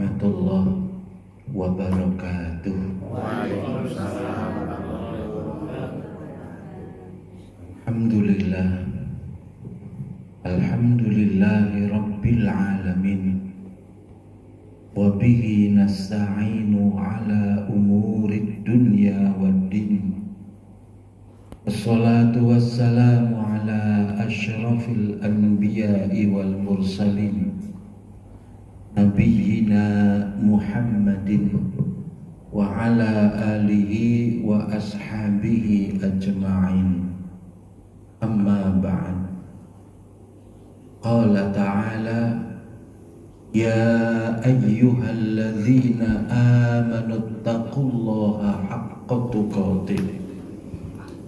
warahmatullahi wabarakatuh. Waalaikumsalam. Alhamdulillah, alhamdulillahi rabbil alamin. Wa bihi nasta'inu ala umurid dunya waddin. Wassalatu wassalamu ala asyrafil anbiya'i wal mursalin, nabiyyina Muhammadin wa ala alihi wa ashabihi ajma'in. Amma ba'd. Qala ta'ala: ya ayyuhalladzina amanu taqullaha haqqa tuqatih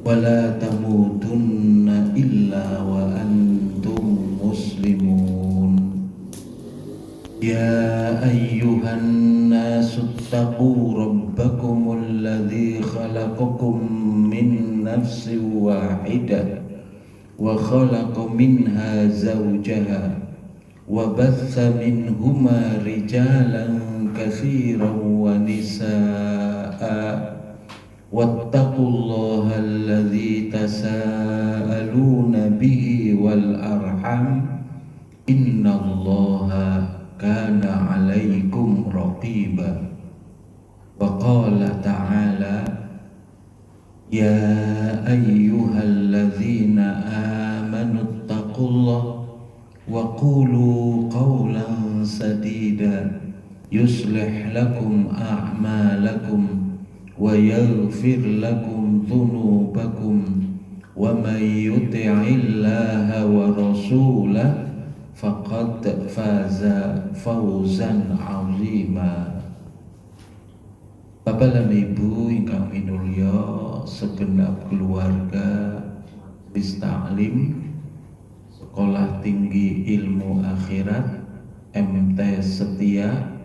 wa la tamutunna illa wa antum muslimun. Ya ayyuhan nasu taqu rabbakumul ladzi khalaqakum min nafsin wahidah wa khalaqa minha zawjaha wa batha minhuma rijalan katsiran wa nisaa wattaqullaha alladzi tasaaluna bihi wal arham innallaha kana 'alaikum raqiba. Wa qala ta'ala: ya ayyuhalladzina amanu taqullaha wa qulu qawlan sadida yuslih lakum a'malakum wa yaghfir lakum dhunubakum wa man yuti'illaha wa rasulahu faqad faza fawzan 'azima. Bapak lan Ibu ingkang minulya segenap keluarga Majelis Ta'lim Sekolah Tinggi Ilmu Akhirat MT Setia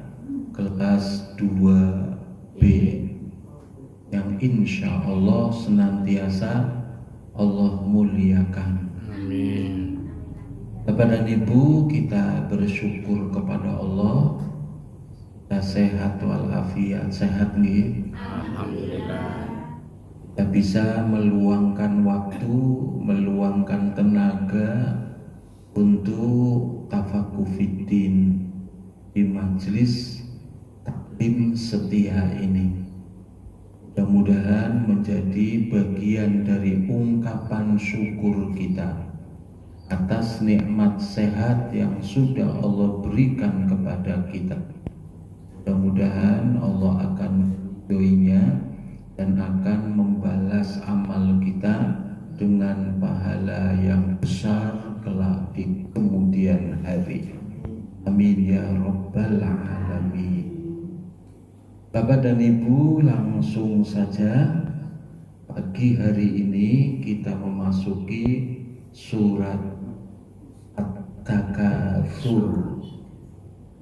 kelas 2B yang insya Allah senantiasa Allah muliakan. Amin. Bapak dan Ibu, kita bersyukur kepada Allah kita sehat walafiat. Sehat nggih? Alhamdulillah. Kita bisa meluangkan waktu, meluangkan tenaga untuk tafakuh fiddin di majelis taklim setia ini. Mudah-mudahan menjadi bagian dari ungkapan syukur kita atas nikmat sehat yang sudah Allah berikan kepada kita. Mudah-mudahan Allah akan meridhoinya dan akan membalas amal kita dengan pahala yang besar kelak di kemudian hari. Amin ya rabbal alamin. Bapak dan Ibu, langsung saja pagi hari ini kita memasuki surat At-Takatsur.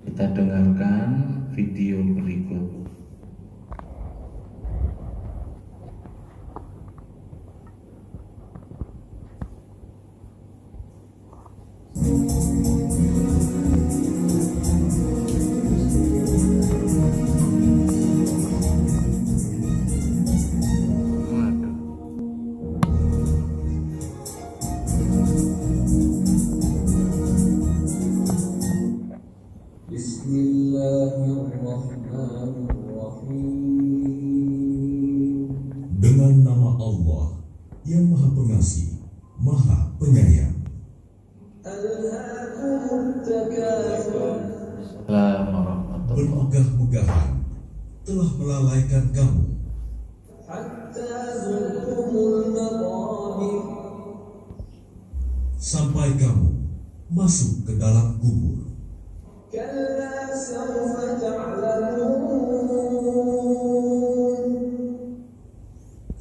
Kita dengarkan video berikut. Dengan nama Allah yang Maha Pengasih, Maha Penyayang. Bermegah-megahan telah melalaikan kamu sampai kamu masuk ke dalam kubur.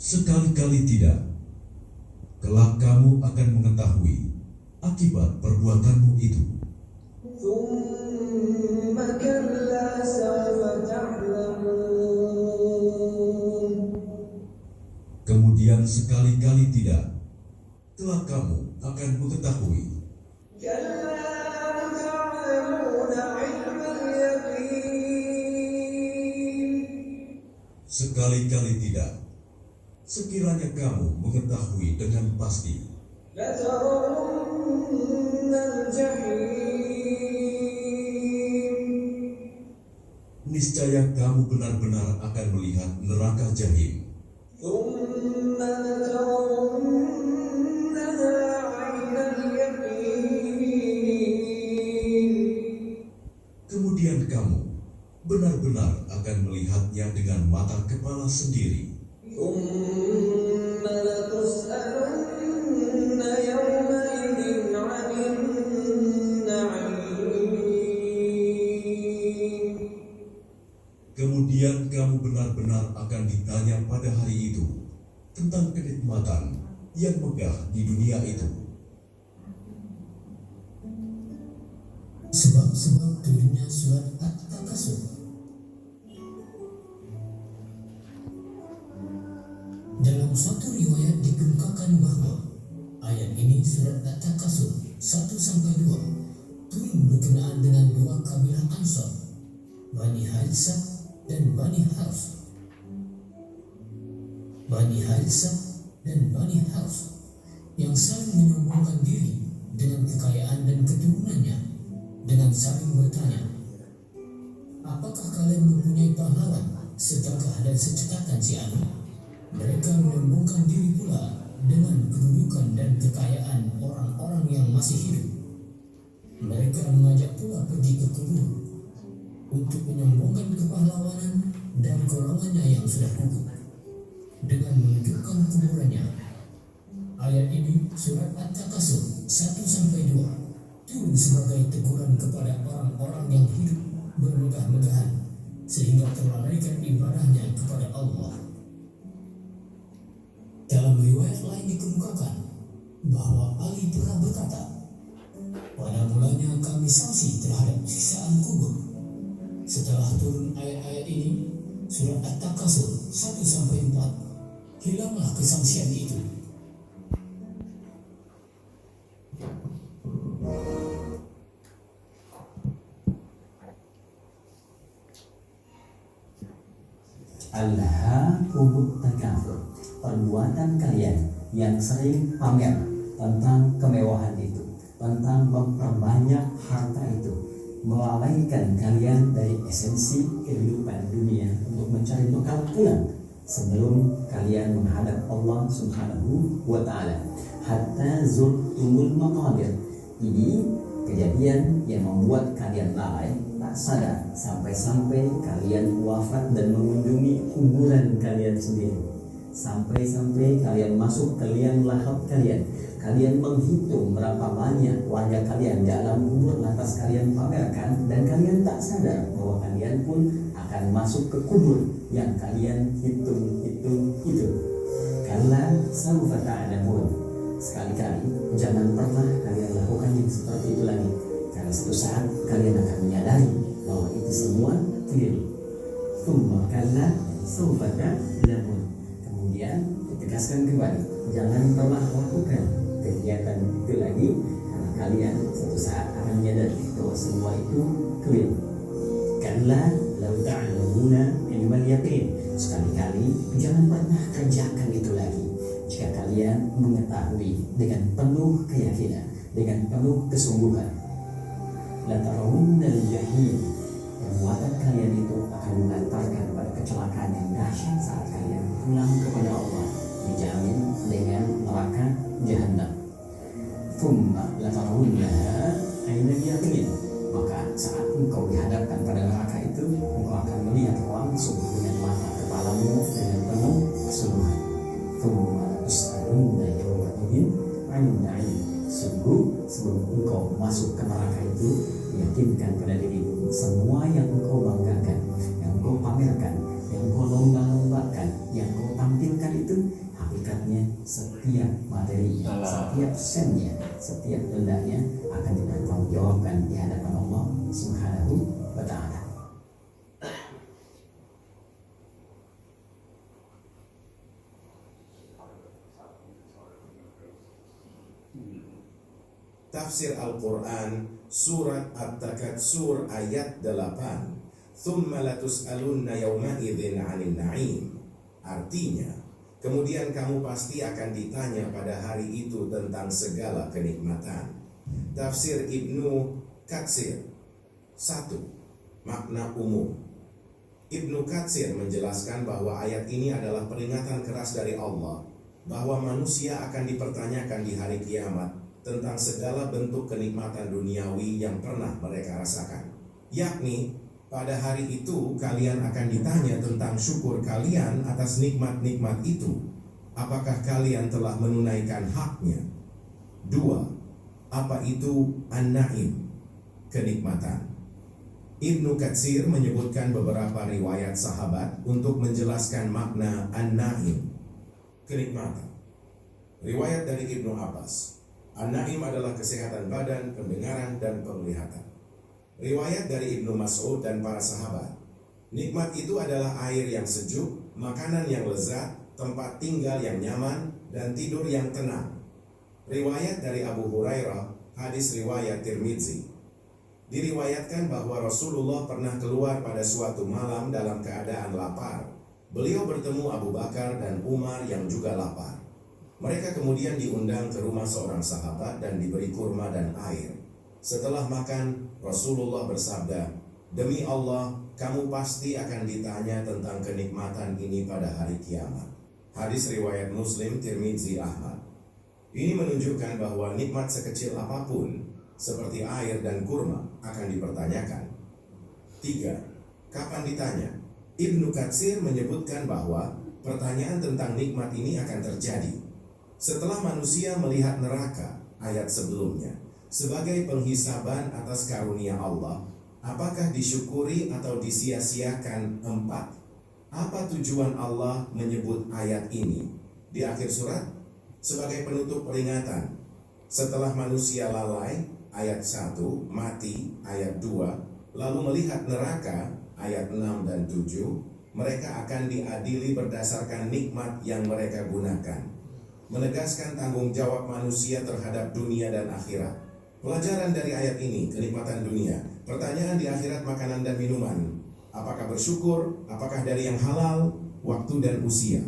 Sekali-kali tidak, kelak kamu akan mengetahui akibat perbuatanmu itu. Kemudian sekali-kali tidak, kelak kamu akan mengetahui Sekali-kali tidak. Sekiranya kamu mengetahui dengan pasti, niscaya kamu benar-benar akan melihat neraka jahim. Kemudian kamu benar-benar akan melihatnya dengan mata kepala sendiri. Kemudian kamu benar-benar akan ditanya pada hari itu tentang kenikmatan yang megah di dunia itu. Sebab-sebab turunnya surat At-Takasur. Dalam suatu riwayat dikemukakan bahwa ayat ini surat At-Takasur 1-2 turun berkenaan dengan dua kabilah Ansar, Bani Haritsah dan Bani Harus. Bani Haritsah dan Bani Harus yang saling menyombongkan diri dengan kekayaan dan keturunannya dengan saling bertanya, apakah kalian mempunyai pahlawan segagah dan secekatan si Anu? Mereka menyombongkan diri pula dengan kedudukan dan kekayaan orang-orang yang masih hidup. Mereka mengajak pula pergi ke kubur untuk menyombongkan kepahlawanan dan golongannya yang sudah gugur dengan menunjukkan kuburannya. Ayat ini surat At-Takasur 1-2 turun sebagai teguran kepada orang-orang yang hidup bermegah-megahan sehingga terlalaikan ibadahnya kepada Allah. Dalam riwayat lain dikemukakan bahwa Ali pernah berkata, pada mulanya kami saksi terhadap siksaan kubur. Setelah turun ayat-ayat ini, surat At-Takasur 1-4, hilanglah kesaksian itu. Alhaakumut takatsur, perbuatan kalian yang sering pamer tentang kemewahan itu, tentang memperbanyak harta itu, melalaikan kalian dari esensi kehidupan dunia untuk mencari bekal pulang sebelum kalian menghadap Allah Subhanahu wa Ta'ala. Hatta zurtumul maqabir. Ini kejadian yang membuat kalian lalai, tak sadar, sampai-sampai kalian wafat dan mengunjungi kuburan kalian sendiri. Sampai-sampai kalian masuk ke liang lahat kalian. Kalian menghitung berapa banyak warga kalian dalam kubur, lantas kalian pamerkan, dan kalian tak sadar bahwa kalian pun akan masuk ke kubur yang kalian hitung-hitung itu. Kalla sawfa ta'lamun. Sekali-kali jangan pernah kalian lakukan yang seperti itu lagi, karena suatu saat kalian akan menyadari bahwa itu semua keliru. Tsumma kalla sawfa ta'lamun. Kemudian ditegaskan kembali, jangan pernah lakukan kegiatan itu lagi, karena kalian suatu saat akan menyadari bahwa semua itu keliru. Kalla law ta'lamuna ilmal yaqin. Sekali-kali jangan pernah kerjakan itu lagi jika kalian mengetahui dengan penuh keyakinan, dengan penuh kesungguhan. La tarawunnal jahim. Perbuatan kalian itu akan mengantarkan pada kecelakaan yang dahsyat saat kalian pulang kepada Allah, dijamin dengan neraka Jahannam. Tsumma la tarawunnaha ainal yaqin. Maka saat engkau dihadapkan pada neraka itu, engkau akan melihat langsung dengan mata kepalamu dengan penuh kesungguhan. Tsumma tus'alunna yawma idzin 'anil na'im. Sungguh sebelum engkau masuk ke neraka itu, yakinkan pada dirimu semua yang engkau banggakan, yang engkau pamerkan, yang engkau lomba-lombakan, yang engkau tampilkan itu hakikatnya setiap materinya, setiap sennya, setiap bendanya akan dipertanggungjawabkan di hadapan Allah Subhanahu wa Ta'ala. Tafsir Al-Quran Surat At-Takatsur ayat 8. Tsumma latus'alunna yawma idzin 'anil na'im. Artinya, kemudian kamu pasti akan ditanya pada hari itu tentang segala kenikmatan. Tafsir Ibnu Katsir. 1. Makna umum. Ibnu Katsir menjelaskan bahwa ayat ini adalah peringatan keras dari Allah bahwa manusia akan dipertanyakan di hari kiamat tentang segala bentuk kenikmatan duniawi yang pernah mereka rasakan. Yakni, pada hari itu kalian akan ditanya tentang syukur kalian atas nikmat-nikmat itu. Apakah kalian telah menunaikan haknya? 2. Apa itu an-na'im? Kenikmatan. Ibnu Katsir menyebutkan beberapa riwayat sahabat untuk menjelaskan makna an-na'im, kenikmatan. Riwayat dari Ibnu Abbas, an-na'im adalah kesehatan badan, pendengaran, dan penglihatan. Riwayat dari Ibnu Mas'ud dan para sahabat, nikmat itu adalah air yang sejuk, makanan yang lezat, tempat tinggal yang nyaman, dan tidur yang tenang. Riwayat dari Abu Hurairah, hadis riwayat Tirmidzi. Diriwayatkan bahwa Rasulullah pernah keluar pada suatu malam dalam keadaan lapar. Beliau bertemu Abu Bakar dan Umar yang juga lapar. Mereka kemudian diundang ke rumah seorang sahabat dan diberi kurma dan air. Setelah makan, Rasulullah bersabda, "Demi Allah, kamu pasti akan ditanya tentang kenikmatan ini pada hari kiamat." Hadis riwayat Muslim, Tirmidzi, Ahmad. Ini menunjukkan bahwa nikmat sekecil apapun, seperti air dan kurma, akan dipertanyakan. 3. Kapan ditanya? Ibnu Katsir menyebutkan bahwa pertanyaan tentang nikmat ini akan terjadi setelah manusia melihat neraka, ayat sebelumnya, sebagai penghisaban atas karunia Allah. Apakah disyukuri atau disia-siakan? 4. Apa tujuan Allah menyebut ayat ini di akhir surat? Sebagai penutup peringatan. Setelah manusia lalai, ayat 1, mati, ayat 2, lalu melihat neraka, ayat 6 dan 7, mereka akan diadili berdasarkan nikmat yang mereka gunakan. Menegaskan tanggung jawab manusia terhadap dunia dan akhirat. Pelajaran dari ayat ini, kenikmatan dunia. Pertanyaan di akhirat, makanan dan minuman. Apakah bersyukur? Apakah dari yang halal? Waktu dan usia.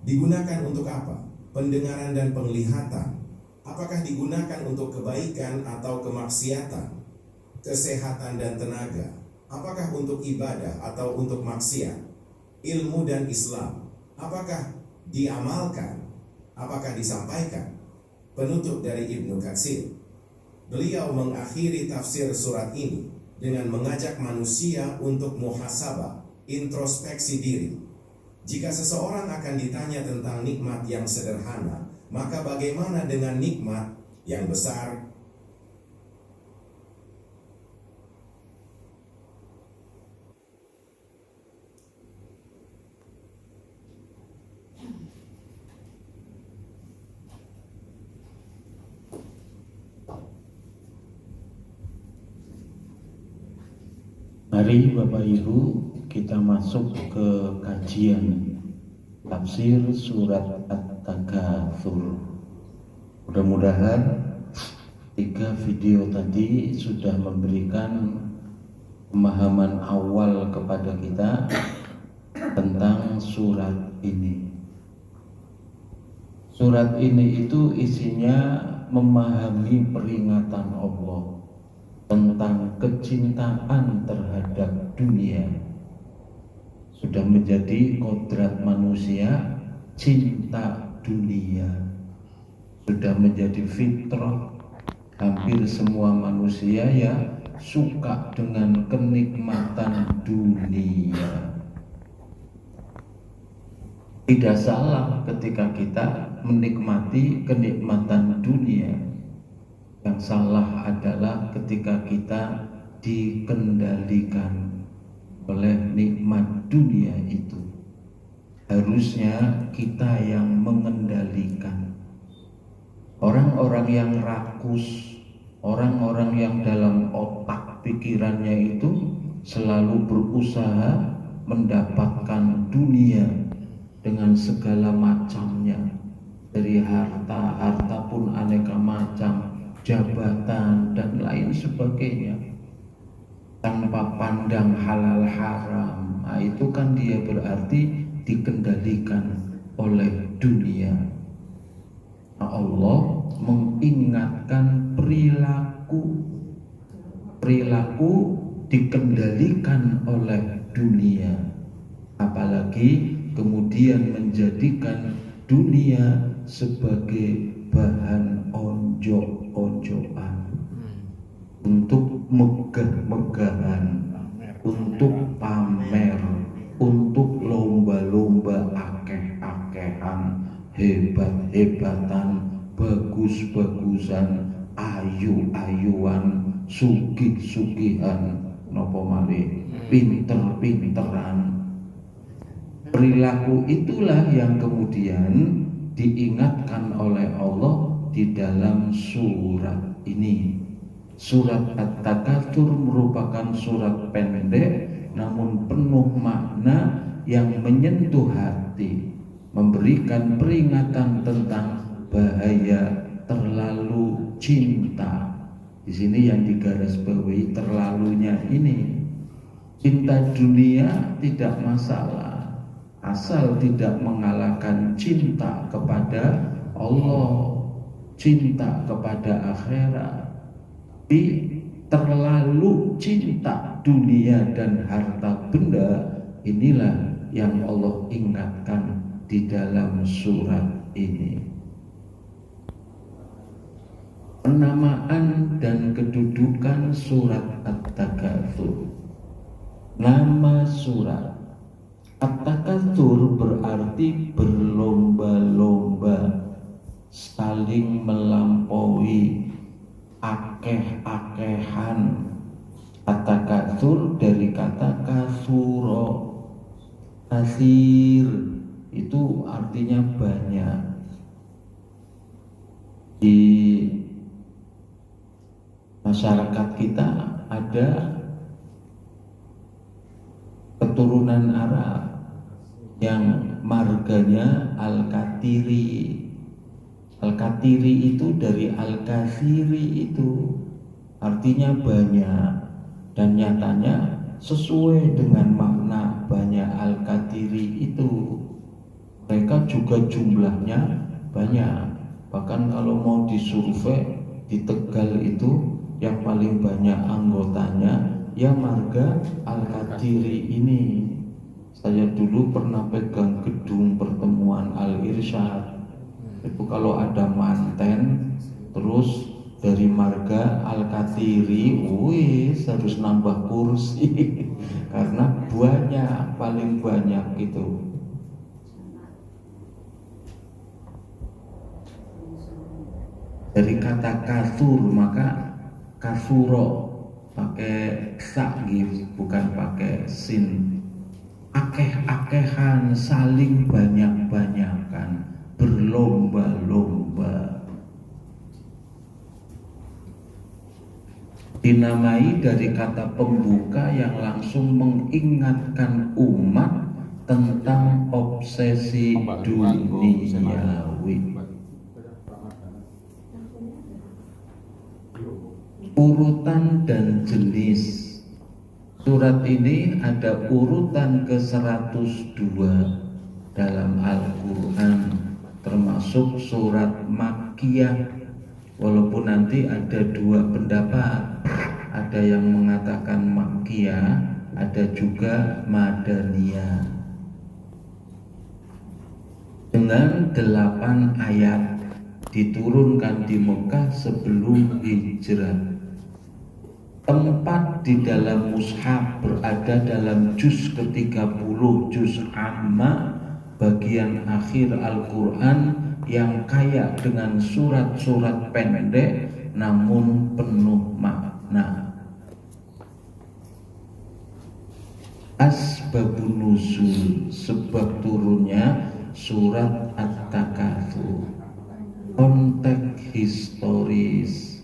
Digunakan untuk apa? Pendengaran dan penglihatan. Apakah digunakan untuk kebaikan atau kemaksiatan? Kesehatan dan tenaga. Apakah untuk ibadah atau untuk maksiat? Ilmu dan Islam. Apakah diamalkan? Apakah disampaikan? Penutup dari Ibnu Katsir. Beliau mengakhiri tafsir surat ini dengan mengajak manusia untuk muhasabah, introspeksi diri. Jika seseorang akan ditanya tentang nikmat yang sederhana, maka bagaimana dengan nikmat yang besar? Mari Bapak Ibu kita masuk ke kajian tafsir surat At-Takatsur. Mudah-mudahan 3 video tadi sudah memberikan pemahaman awal kepada kita tentang surat ini. Surat ini itu isinya memahami peringatan Allah tentang kecintaan terhadap dunia. Sudah menjadi kodrat manusia cinta dunia. Sudah menjadi fitrah hampir semua manusia ya suka dengan kenikmatan dunia. Tidak salah ketika kita menikmati kenikmatan dunia. Yang salah adalah ketika kita dikendalikan oleh nikmat dunia itu. Harusnya kita yang mengendalikan. Orang-orang yang rakus, orang-orang yang dalam otak pikirannya itu selalu berusaha mendapatkan dunia dengan segala macamnya. Dari harta pun aneka macam, jabatan dan lain sebagainya. tanpa pandang halal haram. Nah, itu kan dia berarti dikendalikan oleh dunia. Nah, Allah mengingatkan perilaku dikendalikan oleh dunia, apalagi kemudian menjadikan dunia sebagai bahan onjok-onjokan untuk megah-megahan, untuk pamer, untuk lomba-lomba akeh-akehan, hebat-hebatan, bagus-bagusan, ayu-ayuan, sugih-sugihan, nopo malih, pinter-pinteran. Perilaku itulah yang kemudian diingatkan oleh Allah di dalam surat ini. Surat At-Takatsur merupakan surat pendek namun penuh makna yang menyentuh hati, memberikan peringatan tentang bahaya terlalu cinta. Di sini yang digarisbawahi terlalunya ini. Cinta dunia tidak masalah, asal tidak mengalahkan cinta kepada Allah, cinta kepada akhirat. Tapi terlalu cinta dunia dan harta benda, inilah yang Allah ingatkan di dalam surat ini. Penamaan dan kedudukan surat At-Takatsur. Nama surat At-Takatsur berarti berlomba-lomba, saling melampaui, akeh-akehan. At-Takatsur dari kata kasuro, kasir, itu artinya banyak. Di masyarakat kita ada keturunan Arab yang marganya Al-Katiri. Al-Katiri itu dari Al-Kasiri, itu artinya banyak, dan nyatanya sesuai dengan makna banyak Al-Katiri itu. Mereka juga jumlahnya banyak. Bahkan kalau mau disurvei di Tegal itu yang paling banyak anggotanya ya marga Al-Katiri ini. Saya dulu pernah pegang gedung pertemuan Al-Irsyad. Itu kalau ada manten terus dari marga Al-Katiri, wis harus nambah kursi karena banyak, paling banyak itu. Dari kata kasur maka kasuro pakai sak bukan pakai sin. Akeh-akehan, saling banyak-banyakan, berlomba-lomba. Dinamai dari kata pembuka yang langsung mengingatkan umat tentang obsesi duniawi. Urutan dan jenis. Surat ini ada urutan ke-102 dalam Al-Quran, termasuk surat Makkiyah. Walaupun nanti ada dua pendapat, ada yang mengatakan Makkiyah, ada juga Madaniyah. Dengan 8 ayat, diturunkan di Mekah sebelum hijrah. Tempat di dalam mushaf berada dalam juz ke-30, juz amma, bagian akhir Al-Quran yang kaya dengan surat-surat pendek namun penuh makna. Asbabun nuzul, sebab turunnya surat At-Takatsur. Konteks historis,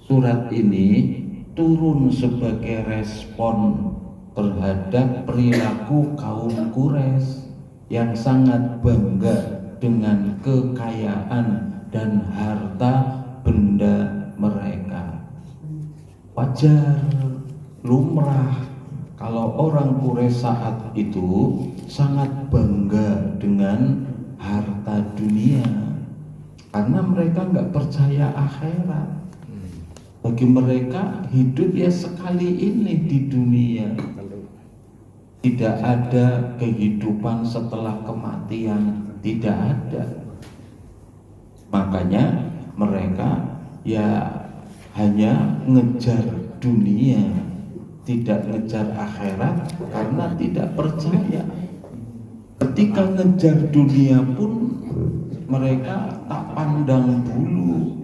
surat ini turun sebagai respon terhadap perilaku kaum Quraisy yang sangat bangga dengan kekayaan dan harta benda mereka. Wajar lumrah kalau orang Quraisy saat itu sangat bangga dengan harta dunia karena mereka nggak percaya akhirat. Bagi mereka hidup ya sekali ini di dunia, tidak ada kehidupan setelah kematian, tidak ada. Makanya mereka ya hanya ngejar dunia, tidak ngejar akhirat karena tidak percaya. Ketika ngejar dunia pun mereka tak pandang bulu,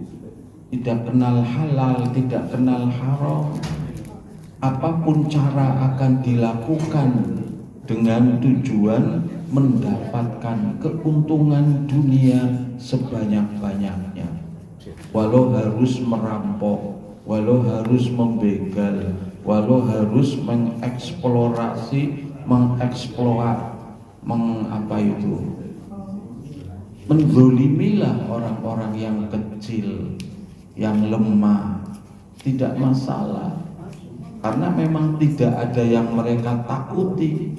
tidak kenal halal, tidak kenal haram. Apapun cara akan dilakukan dengan tujuan mendapatkan keuntungan dunia sebanyak-banyaknya. Walau harus merampok, walau harus membegal, walau harus mengeksplorasi, menzolimilah orang-orang yang kecil, yang lemah, tidak masalah. Karena memang tidak ada yang mereka takuti,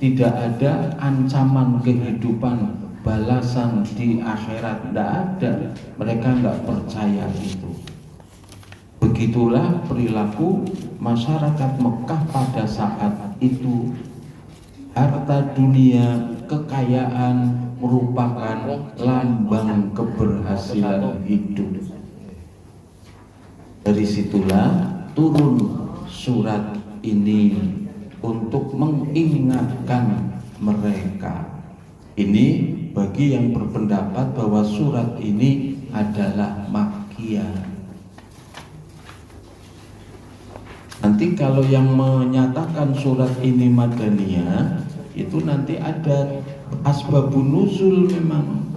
tidak ada ancaman kehidupan, balasan di akhirat, tidak ada. Mereka nggak percaya itu. Begitulah perilaku masyarakat Mekah pada saat itu. Harta dunia, kekayaan merupakan lambang keberhasilan hidup. Dari situlah turun surat ini untuk mengingatkan mereka. Ini bagi yang berpendapat bahwa surat ini adalah Makkiyah. Nanti kalau yang menyatakan surat ini Madaniyah, itu nanti ada asbabun nuzul memang.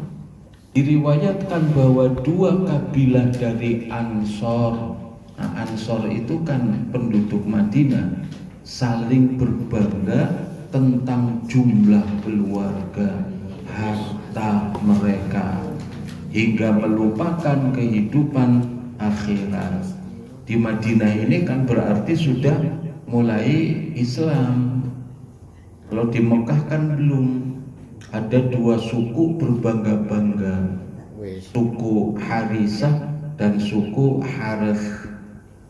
Diriwayatkan bahwa dua kabilah dari Ansor, nah Ansor itu kan penduduk Madinah, saling berbangga tentang jumlah keluarga, harta mereka, hingga melupakan kehidupan akhirat. Di Madinah ini kan berarti sudah mulai Islam. Kalau di Mekah kan belum. Ada dua suku berbangga-bangga, suku Harisah dan suku Harith.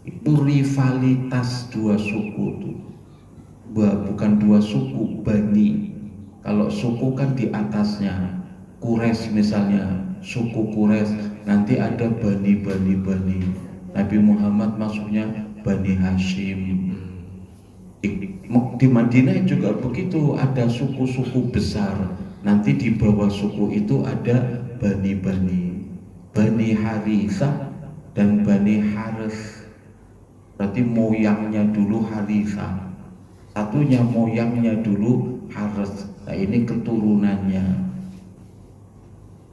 Itu rivalitas dua suku itu. Bukan dua suku, Bani. Kalau suku kan di atasnya, Quraisy misalnya, suku Quraisy, nanti ada Bani. Nabi Muhammad masuknya Bani Hashim. Di Madinah juga begitu, ada suku-suku besar. Nanti di bawah suku itu ada Bani Harithah dan Bani Harith. Berarti moyangnya dulu Harithah, satunya moyangnya dulu Harith. Nah ini keturunannya.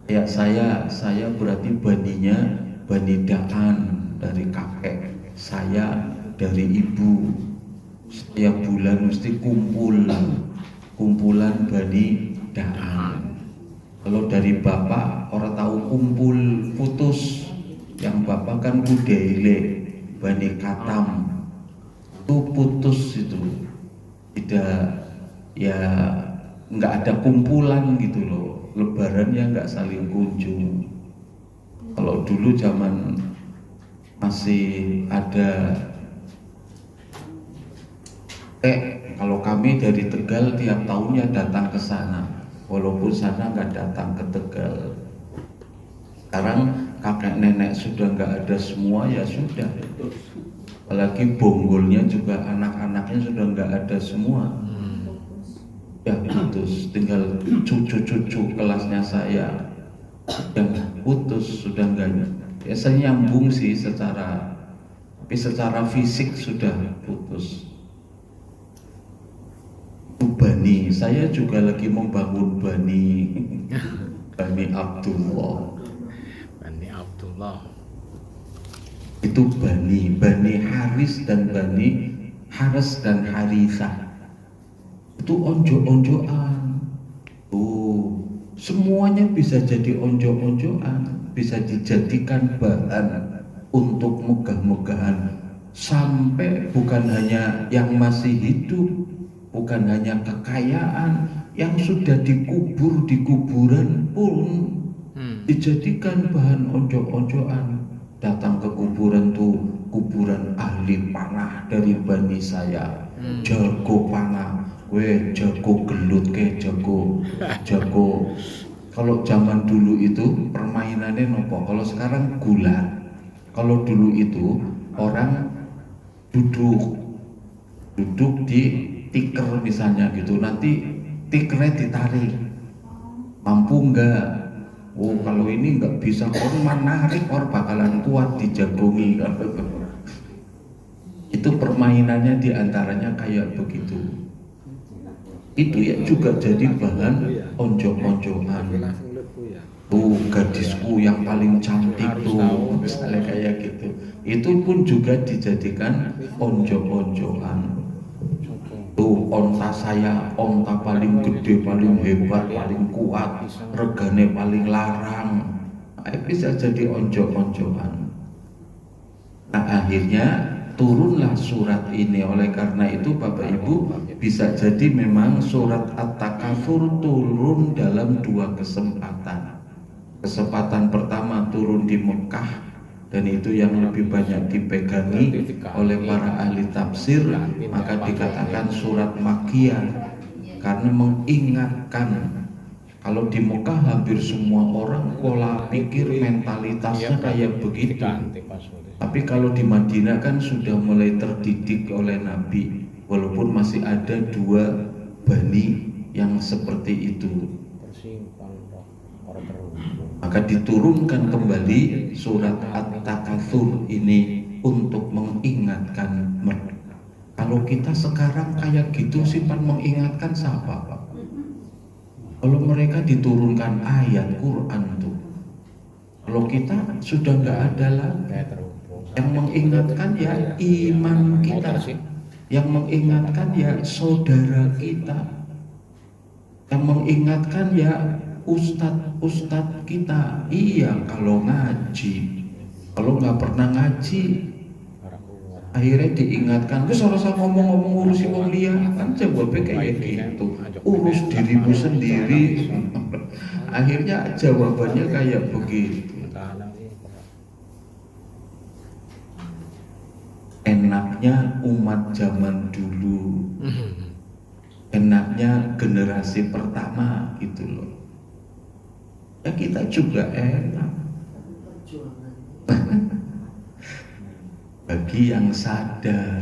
Ya saya berarti Baninya Bani Da'an dari kakek, saya dari ibu. Setiap bulan mesti kumpulan Bani Da'an. Kalau dari bapak orang tahu kumpul putus, yang bapak kan Kudaile, Bani Katam, itu putus itu, tidak ya nggak ada kumpulan gitu loh, lebarannya nggak saling kunjung. Kalau dulu zaman masih ada kalau kami dari Tegal tiap tahunnya datang ke sana, walaupun sana nggak datang ke Tegal. Sekarang kakek nenek sudah nggak ada semua, ya sudah. Apalagi bonggolnya juga anak-anaknya sudah nggak ada semua. Ya putus, tinggal cucu-cucu kelasnya saya yang putus, sudah nggak. Ya saya nyambung sih tapi secara fisik sudah putus. Bani, saya juga lagi membangun Bani Abdullah. Itu Bani Haris dan Bani Haris dan Harithah. Itu onjo-onjoan. Semuanya bisa jadi onjo-onjoan, bisa dijadikan bahan untuk megah-megahan sampai bukan hanya yang masih hidup, bukan hanya kekayaan, yang sudah dikubur di kuburan pun dijadikan bahan onjok-onjokan. Datang ke kuburan tuh, kuburan ahli panah dari Bani saya, jago panah, jago gelut ke jago. Kalau zaman dulu itu permainannya nopo, kalau sekarang gulat. Kalau dulu itu orang duduk di tiker misalnya gitu, nanti tikernya ditarik, mampu enggak? Oh kalau ini enggak bisa, orang menarik, orang bakalan kuat dijagongi. Itu permainannya diantaranya kayak begitu. Itu ya juga jadi bahan onjok-onjokan. Tuh gadisku yang paling cantik tuh, misalnya kayak gitu. Itu pun juga dijadikan onjok-onjokan. Tuh onta saya, onta paling gede, paling hebat, paling kuat, regane paling larang. Bisa jadi onjok-onjokan. Nah akhirnya turunlah surat ini. Oleh karena itu Bapak Ibu, bisa jadi memang surat At-Takatsur turun dalam dua kesempatan. Kesempatan pertama turun di Mekah, dan itu yang lebih banyak dipegangi oleh para ahli tafsir, maka dikatakan surat Makkiyah karena mengingatkan. Kalau di Mekah hampir semua orang pola pikir mentalitasnya kayak begitu. Tapi kalau di Madinah kan sudah mulai terdidik oleh Nabi, walaupun masih ada dua bani yang seperti itu. Maka diturunkan kembali surat At-Takatsur ini untuk mengingatkan mereka. Kalau kita sekarang kayak gitu simpan mengingatkan siapa Pak? Kalau mereka diturunkan ayat Quran tuh, kalau kita sudah nggak ada lagi. Yang mengingatkan ya iman kita, yang mengingatkan ya saudara kita, yang mengingatkan ya ustadz kita. Iya kalau ngaji, kalau nggak pernah ngaji akhirnya diingatkan, terus harus ngomong-ngomong urusi wong liya, kan jawabnya kayak gitu, urus dirimu sendiri. Akhirnya jawabannya kayak begitu. Enaknya umat zaman dulu, enaknya generasi pertama gitu loh. Ya kita juga enak. Bagi yang sadar,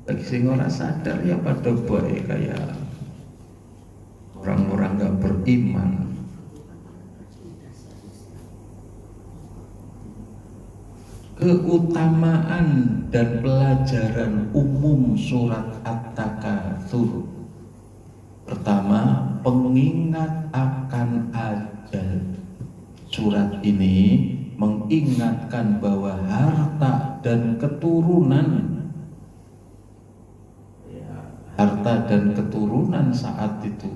bagi yang orang sadar ya pada baik kayak orang-orang gak beriman. Keutamaan dan pelajaran umum surat At-Takatsur. Pertama, pengingat akan ajal. Surat ini mengingatkan bahwa harta dan keturunan saat itu,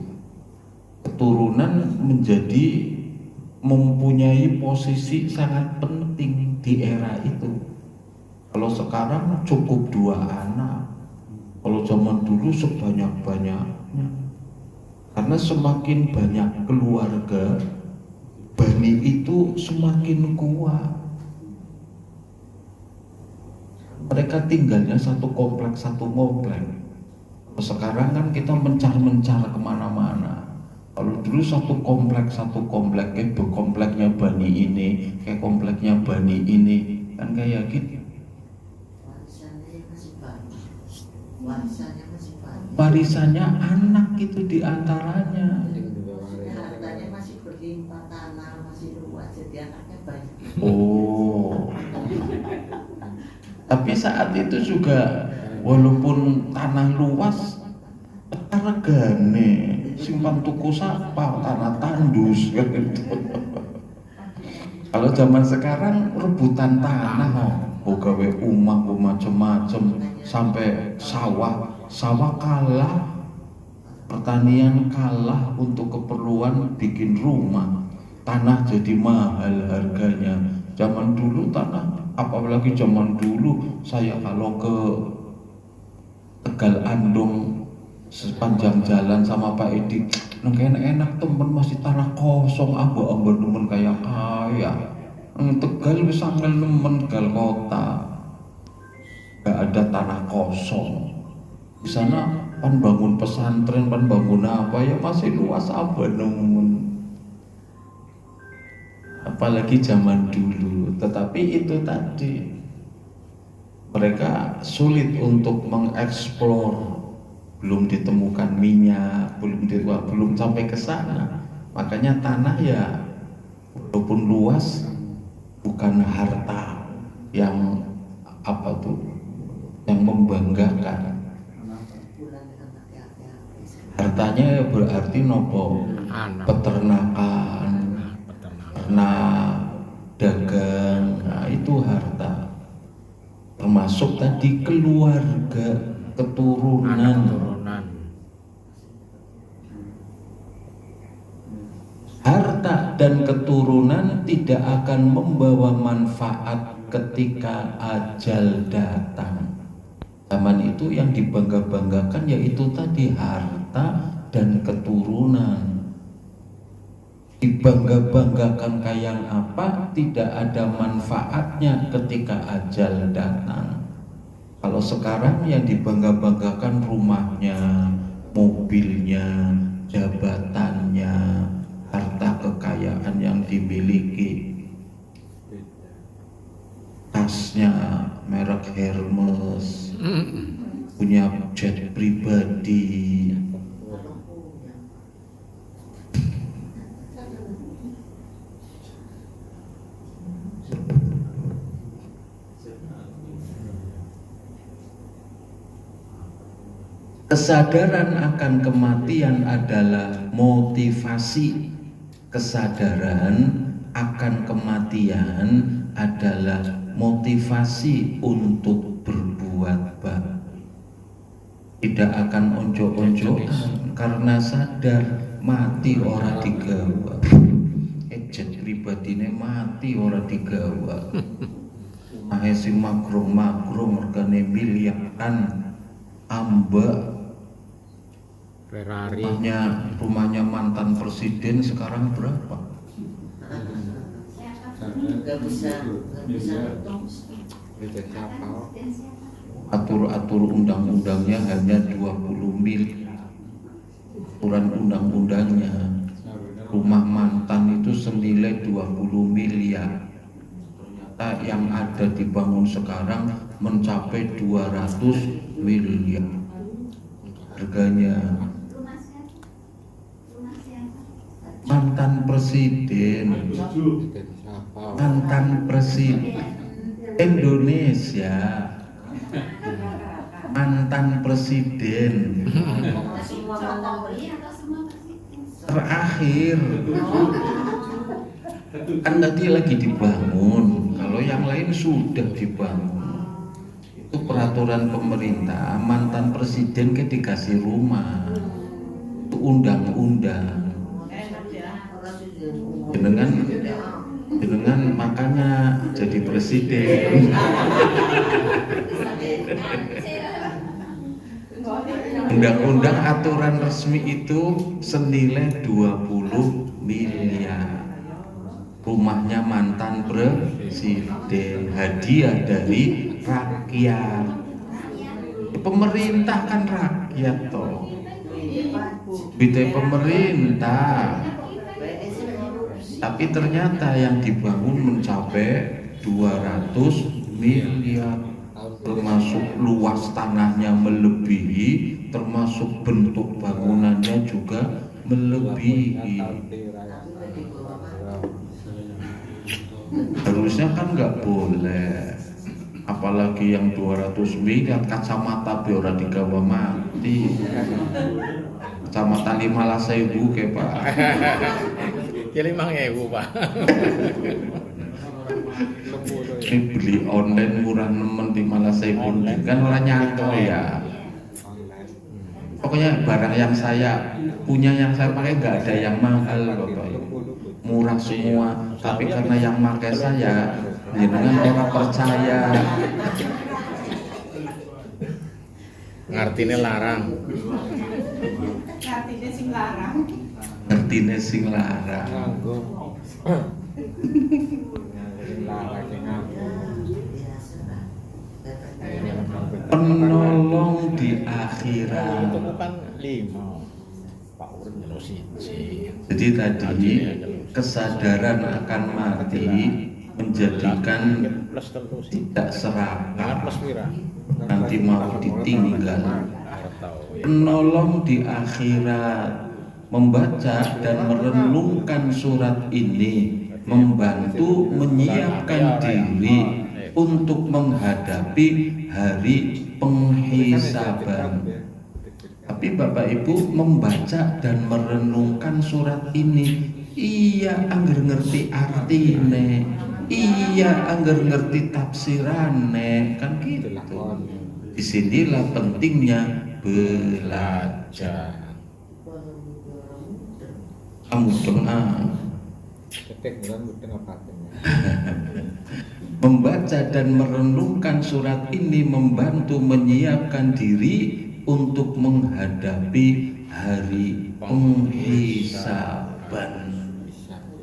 keturunan menjadi mempunyai posisi sangat penting di era itu. Kalau sekarang cukup 2 anak, kalau zaman dulu sebanyak-banyaknya. Karena semakin banyak keluarga, bani itu semakin kuat. Mereka tinggalnya satu komplek. Sekarang kan kita mencar kemana-mana. Kalau dulu satu komplek, kayak kompleknya bani ini, kayak kompleknya bani ini, kan kayak gitu. Warisannya anak itu diantaranya. Hartanya masih berlimpah, tanah masih luas, jadi anaknya banyak. Oh. Tapi saat itu juga walaupun tanah luas, regane simpan tuku sapa, tanah tandus gitu. Kalau zaman sekarang rebutan tanah, gawe umah macem-macem, sampai sawah kalah, pertanian kalah untuk keperluan bikin rumah, tanah jadi mahal harganya. Zaman dulu tanah apalagi zaman dulu saya kalau ke Tegal Andong sepanjang jalan sama Pak Edi, enak temen masih tanah kosong, ambo nemen kayak kaya. Tegal wis angel nemen Tegal kota, gak ada tanah kosong. Di sana pan bangun pesantren, pan bangun apa ya masih luas ambo nemen. Apalagi zaman dulu, tetapi itu tadi mereka sulit untuk mengeksplor, belum ditemukan minyak, belum sampai ke sana. Makanya tanah ya walaupun luas bukan harta yang yang membanggakan. Hartanya berarti nopo peternakan, ternak, dagang, nah itu harta. Termasuk tadi keluarga, keturunan. Harta dan keturunan tidak akan membawa manfaat ketika ajal datang. Zaman itu yang dibangga-banggakan yaitu tadi harta dan keturunan. Dibangga-banggakan kayak apa, tidak ada manfaatnya ketika ajal datang. Kalau sekarang yang dibangga-banggakan rumahnya, mobilnya, jabatannya, harta kekayaan yang dimiliki, tasnya merek Hermes, punya jet pribadi. Kesadaran akan kematian adalah motivasi. Kesadaran akan kematian adalah motivasi untuk berbuat baik. Tidak akan onjok-onjokan karena sadar mati ora digawa. Jet pribadine mati ora digawa. Ahe sing magrung-magrung regane miliaran ambek. Ferrari. Rumahnya mantan presiden sekarang berapa? Gak bisa hitung. Atur undang-undangnya hanya 20 miliar. Aturan undang-undangnya rumah mantan itu senilai 20 miliar. Ternyata yang ada dibangun sekarang mencapai 200 miliar harganya. Mantan presiden Indonesia, mantan presiden terakhir kan tadi lagi dibangun. Kalau yang lain sudah dibangun, itu peraturan pemerintah. Mantan presiden kan dikasih rumah, itu undang-undang. Dengan makanya jadi presiden. Undang-undang aturan resmi itu senilai 20 miliar. Rumahnya mantan presiden, hadiah dari rakyat. Pemerintah kan rakyat toh. Bidai pemerintah. Tapi ternyata yang dibangun mencapai 200 miliar, termasuk luas tanahnya melebihi, termasuk bentuk bangunannya juga melebihi. Harusnya kan nggak boleh, apalagi yang 200 miliar kacamata biora digawa mati. Kacamata 5.000 ke Pak. Ya 5.000 Pak. Ini beli online murah nemen 5.000 kan orang nyangka ya. Pokoknya barang yang saya punya, yang saya pakai nggak ada yang mahal pokoknya, murah semua. Tapi karena yang pakai saya jenengan ora percaya. Ngartine larang. Artinya sing larang. Ngertine sing larang. Nganggo. Larang sing nganggo. Penolong di akhirat. Itu kan 5. Pak Urip nyelo siji. Jadi tadi kesadaran akan mati menjadikan Plus tentu sih. tidak Jangan serakah, plus pira? nanti mau ditinggal. Arep tau ya. Penolong di akhirat, membaca dan merenungkan surat ini membantu menyiapkan diri untuk menghadapi hari penghisaban. Tapi Bapak Ibu membaca dan merenungkan surat ini, iya angger ngerti artine, iya angger ngerti tafsirane, kan gitu. Disinilah pentingnya belajar. Kamu doa. Membaca dan merenungkan surat ini membantu menyiapkan diri untuk menghadapi hari penghisaban.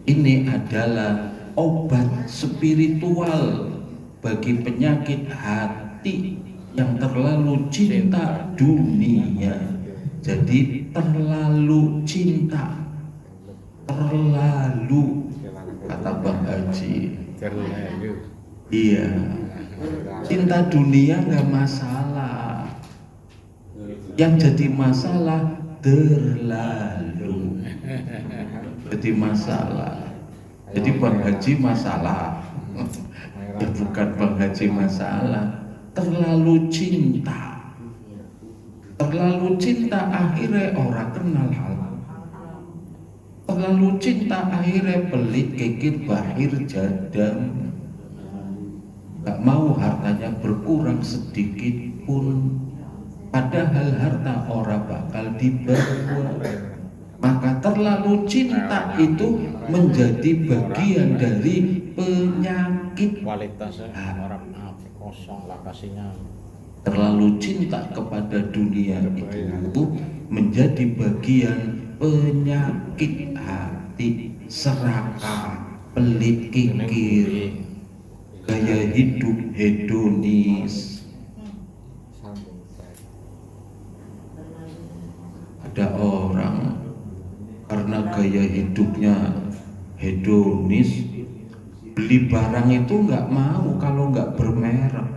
Ini adalah obat spiritual bagi penyakit hati yang terlalu cinta dunia. Jadi terlalu cinta, terlalu, kata Bang Haji. Terlalu. Iya, cinta dunia nggak masalah. Yang jadi masalah terlalu. Jadi masalah. Jadi Bang Haji masalah. Ya bukan Bang Haji masalah. Terlalu cinta. Terlalu cinta akhirnya orang kenal hal. Terlalu cinta akhirnya pelit kekit bahir jadam. Gak mau hartanya berkurang sedikit pun. Padahal harta orang bakal dibawa. Maka terlalu cinta itu menjadi bagian dari penyakit. Kualitasnya orang apa kosong lokasinya. Terlalu cinta kepada dunia itu menjadi bagian penyakit hati, serakah, pelit kikir, gaya hidup hedonis. Ada orang karena gaya hidupnya hedonis, beli barang itu nggak mau kalau nggak bermerek.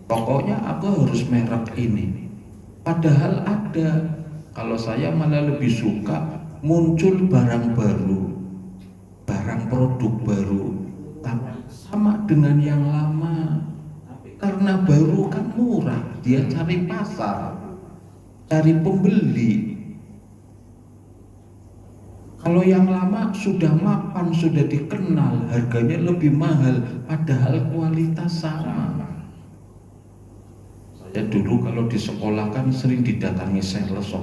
Pokoknya aku harus merek ini. Padahal ada. Kalau saya malah lebih suka muncul barang baru, barang produk baru, tapi sama dengan yang lama. Karena baru kan murah, dia cari pasar, cari pembeli. Kalau yang lama sudah mapan, sudah dikenal, harganya lebih mahal, padahal kualitas sama. Saya dulu kalau di sekolah kan sering didatangi sales,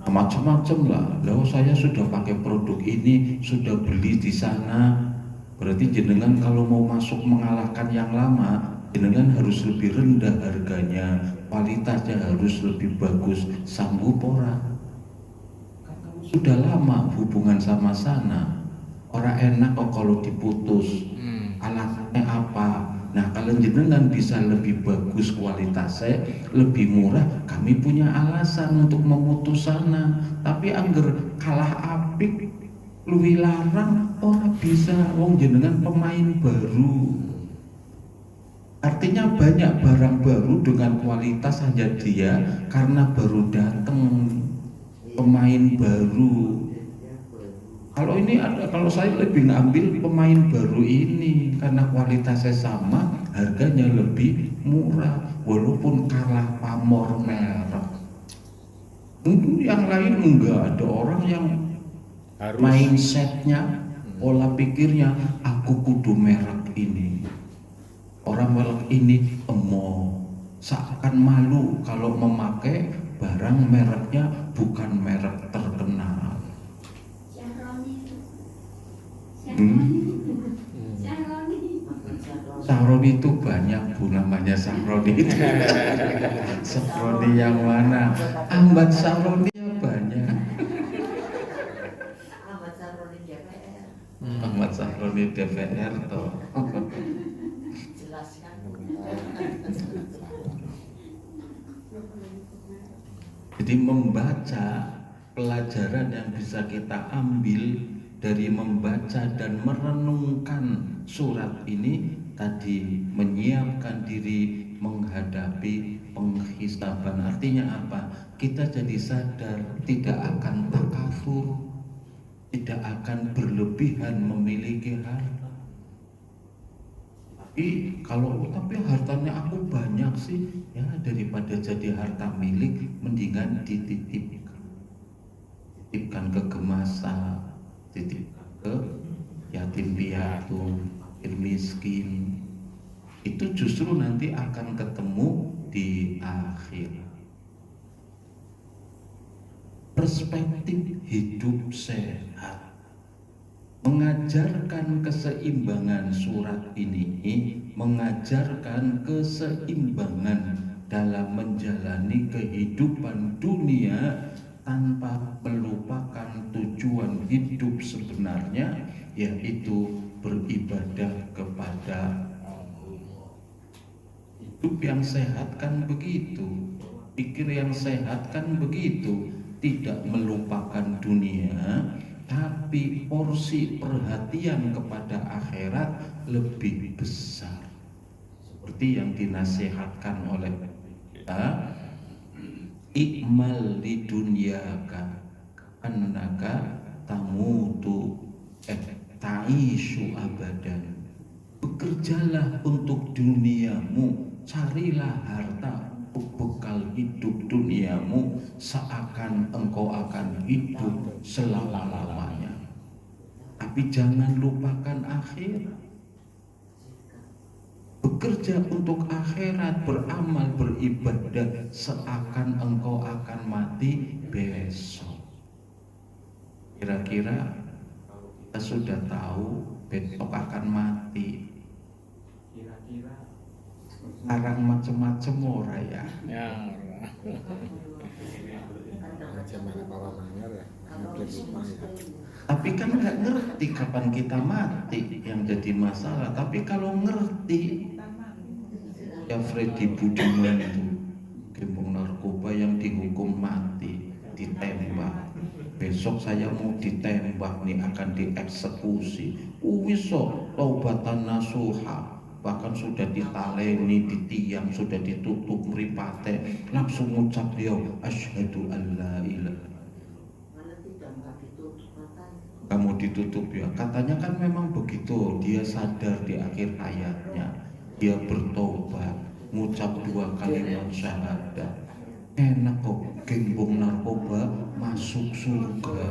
macam-macam lah. Lalu saya sudah pakai produk ini, sudah beli di sana. Berarti jenengan kalau mau masuk mengalahkan yang lama, jenengan harus lebih rendah harganya, kualitasnya harus lebih bagus. Sanggup ora? Sudah lama hubungan sama sana, orang enak kok kalau diputus. Alasannya apa? Nah, kalau jenengan bisa lebih bagus kualitasnya, lebih murah, kami punya alasan untuk memutus sana. Tapi angger kalah apik, luwih larang, orang bisa. Wong jenengan pemain baru. Artinya banyak barang baru dengan kualitas hanya dia karena baru datang, pemain baru. Kalau ini ada, kalau saya lebih ngambil pemain baru ini karena kualitasnya sama, harganya lebih murah, walaupun kalah pamor merek. Yang lain enggak, ada orang yang mindsetnya, pola pikirnya, aku kudu merek ini. Orang merek ini seakan malu kalau memakai barang mereknya bukan merek terkenal. Namanya Sahroni itu. Sahroni yang mana? Ahmad Sahroni banyak. Ahmad Sahroni DPR. Ahmad Sahroni DPR toh. Jelaskan. Jadi membaca, pelajaran yang bisa kita ambil dari membaca dan merenungkan surat ini tadi, menyiapkan diri menghadapi penghisaban. Artinya apa? Kita jadi sadar tidak akan takabur, tidak akan berlebihan memiliki harta. Tapi hartanya aku banyak sih, ya daripada jadi harta milik mendingan dititipkan ke gemasa, titipkan ke yatim piatu, miskin. Itu justru nanti akan ketemu di akhir. Perspektif hidup sehat mengajarkan keseimbangan. Surat ini mengajarkan keseimbangan dalam menjalani kehidupan dunia tanpa melupakan tujuan hidup sebenarnya, yaitu beribadah kepada Allah. Hidup yang sehat kan begitu, pikir yang sehat kan begitu, tidak melupakan dunia, tapi porsi perhatian kepada akhirat lebih besar. Seperti yang dinasihatkan oleh kita, ikmal li dunyaka annaka tamutu ta'ishu abadan. Bekerjalah untuk duniamu, carilah harta bekal hidup duniamu, seakan engkau akan hidup selama-lamanya. Tapi jangan lupakan akhirat. Bekerja untuk akhirat, beramal, beribadah seakan engkau akan mati besok. Kira-kira kita sudah tahu besok akan mati, kira-kira sekarang macam-macam ora ya? Ya. Tapi kan nggak ngerti kapan kita mati yang jadi masalah. Tapi kalau ngerti, ya Freddy Budiman itu gembong narkoba yang dihukum mati, ditembak. Besok saya mau ditembak nih, akan dieksekusi. Wiso taubatan nasuha, bahkan sudah ditaleni, di tiang, sudah ditutup mripate, langsung ngucap dia asyhadu alla ilaha. Kamu ditutup ya, katanya kan memang begitu. Dia sadar di akhir hayatnya, dia bertobat, ngucap 2 kalimat syahadat. Enak kok, gembong narkoba masuk surga.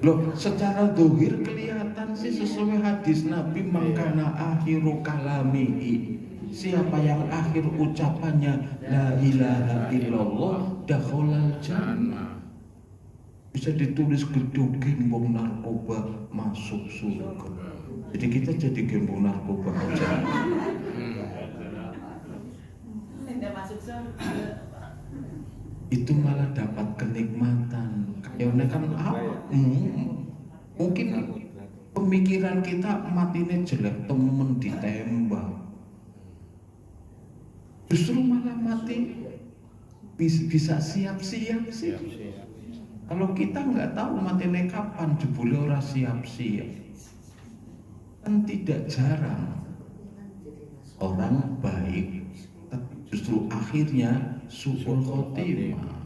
Loh, secara dohir kelihatan sih sesuai hadis Nabi, mangkana akhiru kalamihi, siapa yang akhir ucapannya la ilaha illallah dakhalal jannah. Bisa ditulis gedung gembong narkoba masuk surga. Jadi kita jadi gembong narkoba aja. Itu malah dapat kenikmatan. Kayaknya kan mungkin pemikiran kita matinya jelek, temen ditembak. Justru malah mati bisa siap-siap sih. Kalau kita nggak tahu matinya kapan, jebule ora siap-siap. Kan tidak jarang orang baik, tapi justru akhirnya su'ul khotimah.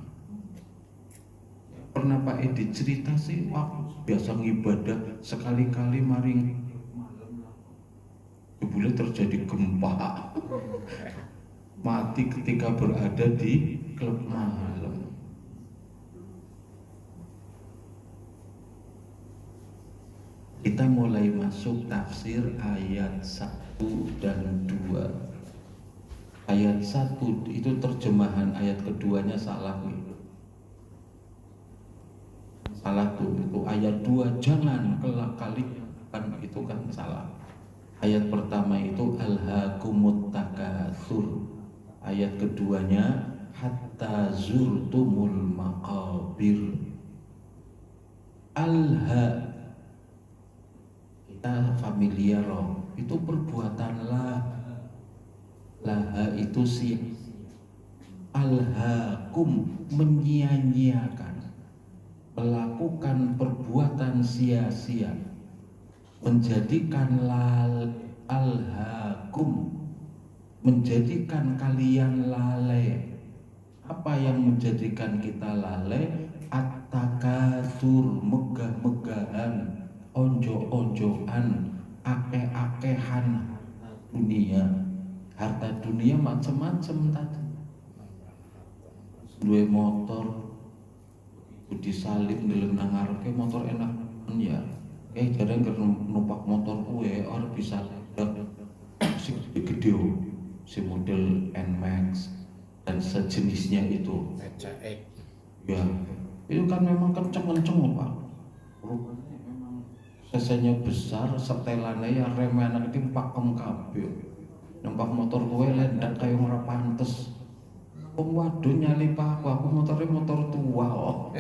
Pernah Pak Edi cerita sih, waktu biasa ngibadah sekali-kali maring jebule terjadi gempa. Mati ketika berada di klub malam. Kita mulai masuk tafsir ayat 1 dan 2. Ayat 1 itu terjemahan, ayat keduanya salah nih. Salah tuh, itu ayat 2 jangan kelak kali kan, itu kan salah. Ayat pertama itu alhaakumut takatsur. Ayat keduanya hatta zurtumul maqabir. Alha, kita familiar loh, itu perbuatan laha itu sih. Alhaakum menyia-nyiakan, melakukan perbuatan sia-sia, menjadikan alhaakum, menjadikan kalian lalai. Apa yang menjadikan kita lalai? At-takatsur, megah-megahan, onjo-onjoan, akeh-akehan dunia. Harta dunia macam-macam tadi. Duwe motor disalib ndeleng nang ngarepe motor enak ya. Jarang numpak motor kuwe ora bisa si gede si model NMAX dan sejenisnya itu. PCX. Ya, itu kan memang kenceng-kenceng Pak. Rupanya memang cc-nya besar, setelannya ya remnya anak itu pakem kabeh. Numpak motor kuwe lendak kayak ora pantes. Wong waduh nyali aku motornya motor tua kok.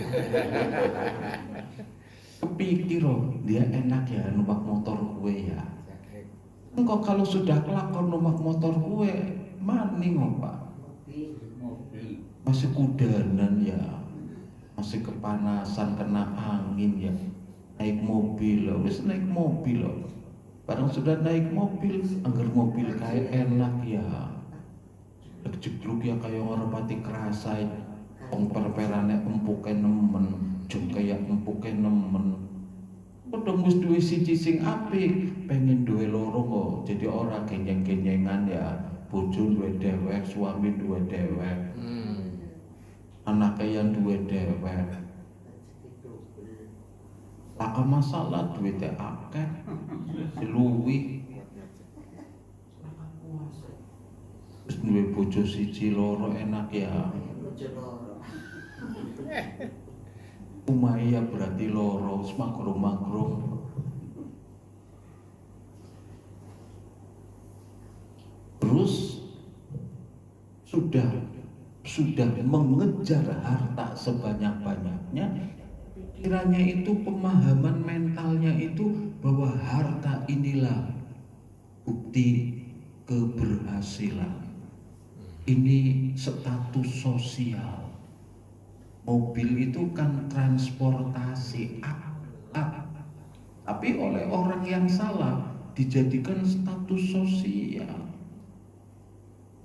Kepikir dia enak ya numpak motor kue ya. Engkau kalau sudah kelakon numpak motor kue, maning Pak. Masih kudanan ya, masih kepanasan kena angin ya. Naik mobil loh, wis naik mobil loh. Barang sudah naik mobil, anggar mobil kayak enak ya. Jeblok ya kayak orang pati kerasa ya. Wong perperane empuke nemen, jeng kaya empuke nemen. Padha wis duwe siji sing apik, pengen duwe loro kok. Jadi ora genyeng-genyengan ya. Bojo duwe dewek, suami duwe dewek. Anake yang duwe dewek. Tak masalah duwite akeh. Luwih. Terus duwe bojo siji loro enak ya. Umaya berarti loro, semagrong-magrong. Terus sudah mengejar harta sebanyak-banyaknya, pikirannya itu, pemahaman mentalnya itu bahwa harta inilah bukti keberhasilan. Ini status sosial. Mobil itu kan transportasi tapi oleh orang yang salah dijadikan status sosial.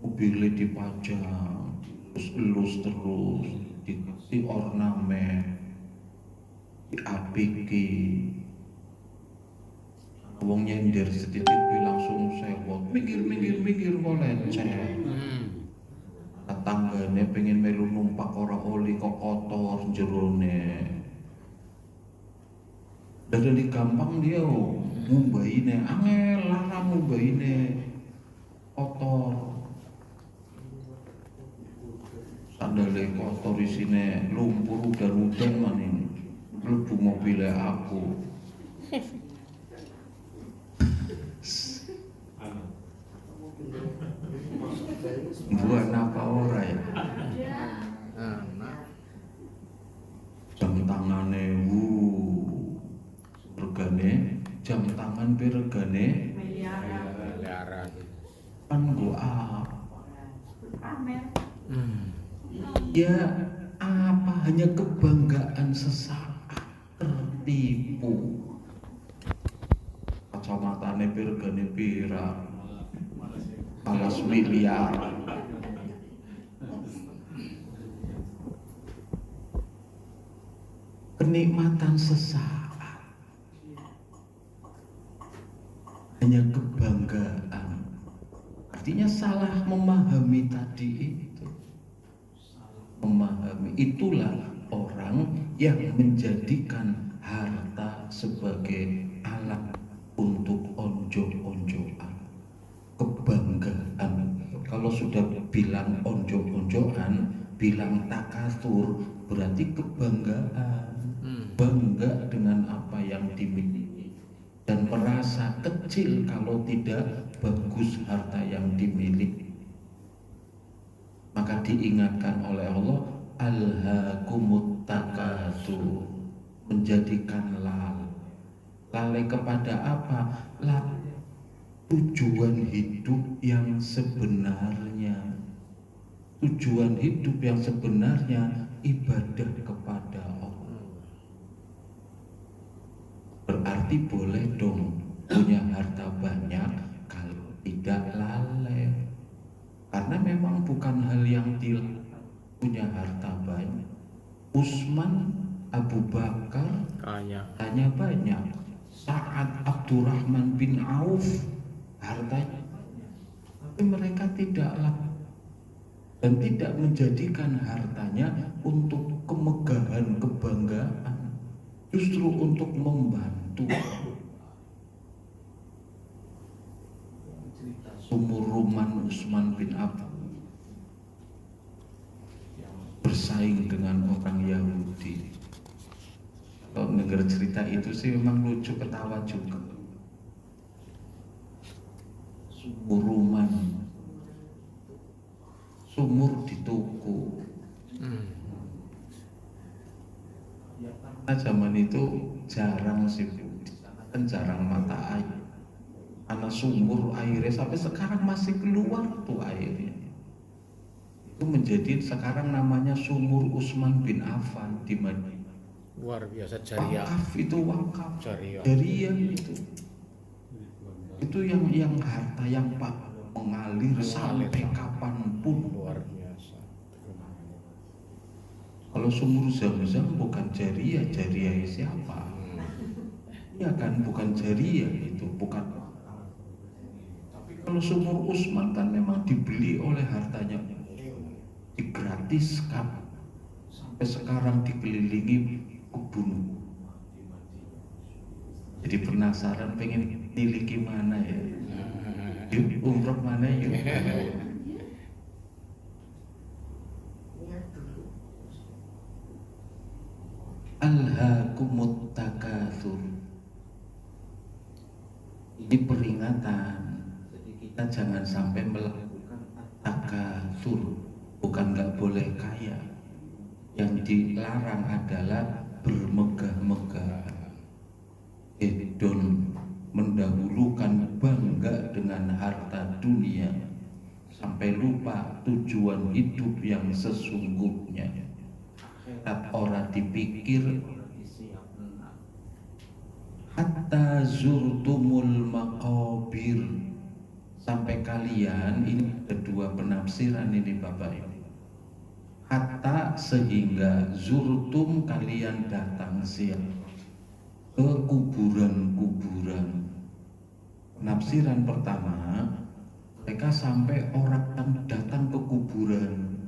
Mobilnya dipajang, terus dikasih ornamen, diapiki. Wong nyender sedikit langsung sewot, minggir kok leceh. Tetanggane pengen melu numpak ora oli kok kotor jerone. Dari gampang dia mumbaine angel lara mumbaine kotor. Sandale kotor isine lumpur udan-udan maning mlebu mobile aku. Buat apa ora ya? Jam tangane regane, jam tangan pe regane miliaran. Kan gua apa? Ya apa hanya kebanggaan sesaat tertipu. Kacamatane pe regane pira? 15 miliar. Kenikmatan sesaat, hanya kebanggaan. Artinya salah memahami tadi itu. Memahami itulah orang yang menjadikan harta sebagai alat untuk onjo-onjoan, kebanggaan. Kalau sudah bilang onjo-onjoan, bilang takatsur, berarti kebanggaan. Bangga dengan apa yang dimiliki dan dan merasa kecil kalau tidak bagus harta yang dimiliki. Maka diingatkan oleh Allah, alhaakumut takatsur, menjadikan lalai kepada apa? Tujuan hidup yang sebenarnya. Tujuan hidup yang sebenarnya ibadah kepada Allah. Berarti boleh dong punya harta banyak kalau tidak lalai. Karena memang bukan hal yang dilarang punya harta banyak. Utsman, Abu Bakar hanya banyak. Sa'ad, Abdurrahman bin Auf hartanya, tapi mereka tidaklah dan tidak menjadikan hartanya untuk kemegahan, kebanggaan, justru untuk membantu. Umuruman Utsman bin Affan bersaing dengan orang Yahudi. Kalau dengar cerita itu sih memang lucu, ketawa juga. Umuruman, sumur di tuku. Karena zaman itu jarang sih, kan jarang mata air. Karena sumur airnya sampai sekarang masih keluar tuh airnya. Itu menjadi sekarang namanya sumur Utsman bin Affan di Madinah. Luar biasa, jariah. Wakaf itu wakaf, Jariah. jariah itu. Itu yang harta yang pak mengalir sampai kapanpun. Luar biasa. Kalau sumur Zam-Zam bukan jariah, jariah siapa? Ya kan, bukan jariah itu, bukan. Kalau sumur Utsman kan memang dibeli oleh hartanya, digratiskan, sampai sekarang dikelilingi kebun. Jadi penasaran pengen miliki mana ya? Yuk umroh mana yuk? Alhaakumut takatsur. Ini peringatan. Kita jangan sampai melakukan takatsur. Bukan nggak boleh kaya. Yang dilarang adalah bermegah-megah, hedon, mendahulukan bangga dengan harta dunia sampai lupa tujuan hidup yang sesungguhnya. Tak orang dipikir. Hatta zurtumul maqabir, sampai kalian, ini kedua penafsiran ini Bapak Ibu. Hatta sehingga, zurtum kalian datang siang ke kuburan-kuburan. Penafsiran pertama, mereka sampai orang yang datang ke kuburan.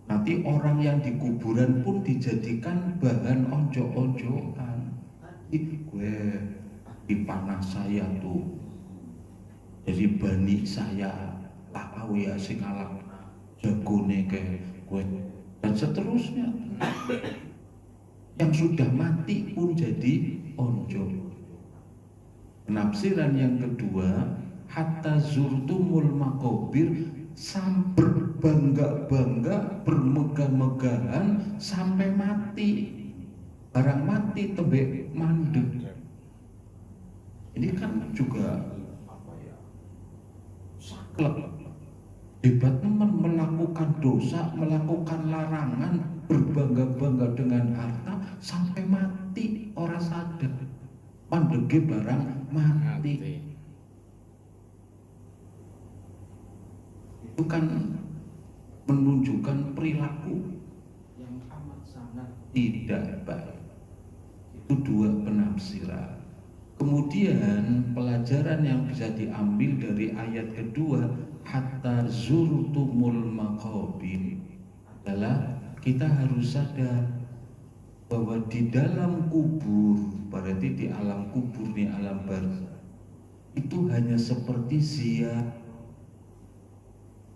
Nanti orang yang di kuburan pun dijadikan bahan onjok-onjokan. Gue di panah saya tuh, jadi bani saya tahu ya sing alam jagone ke gue, dan seterusnya. Yang sudah mati pun jadi onjok. Penafsiran yang kedua, hatta zurtumul maqabir, sampai bangga-bangga, bermegah-megahan sampai mati. Barang mati tebek mandek. Ini kan juga saklek. Hebat teman melakukan dosa, melakukan larangan, berbangga-bangga dengan harta sampai mati orang sadar. Mandege barang mati. Itu kan menunjukkan perilaku yang amat sangat tidak baik. Itu dua penafsiran. Kemudian pelajaran yang bisa diambil dari ayat kedua, hatta zurtumul maqabir, adalah kita harus sadar bahwa di dalam kubur, berarti di alam kubur, di alam barzakh, itu hanya seperti ziarah.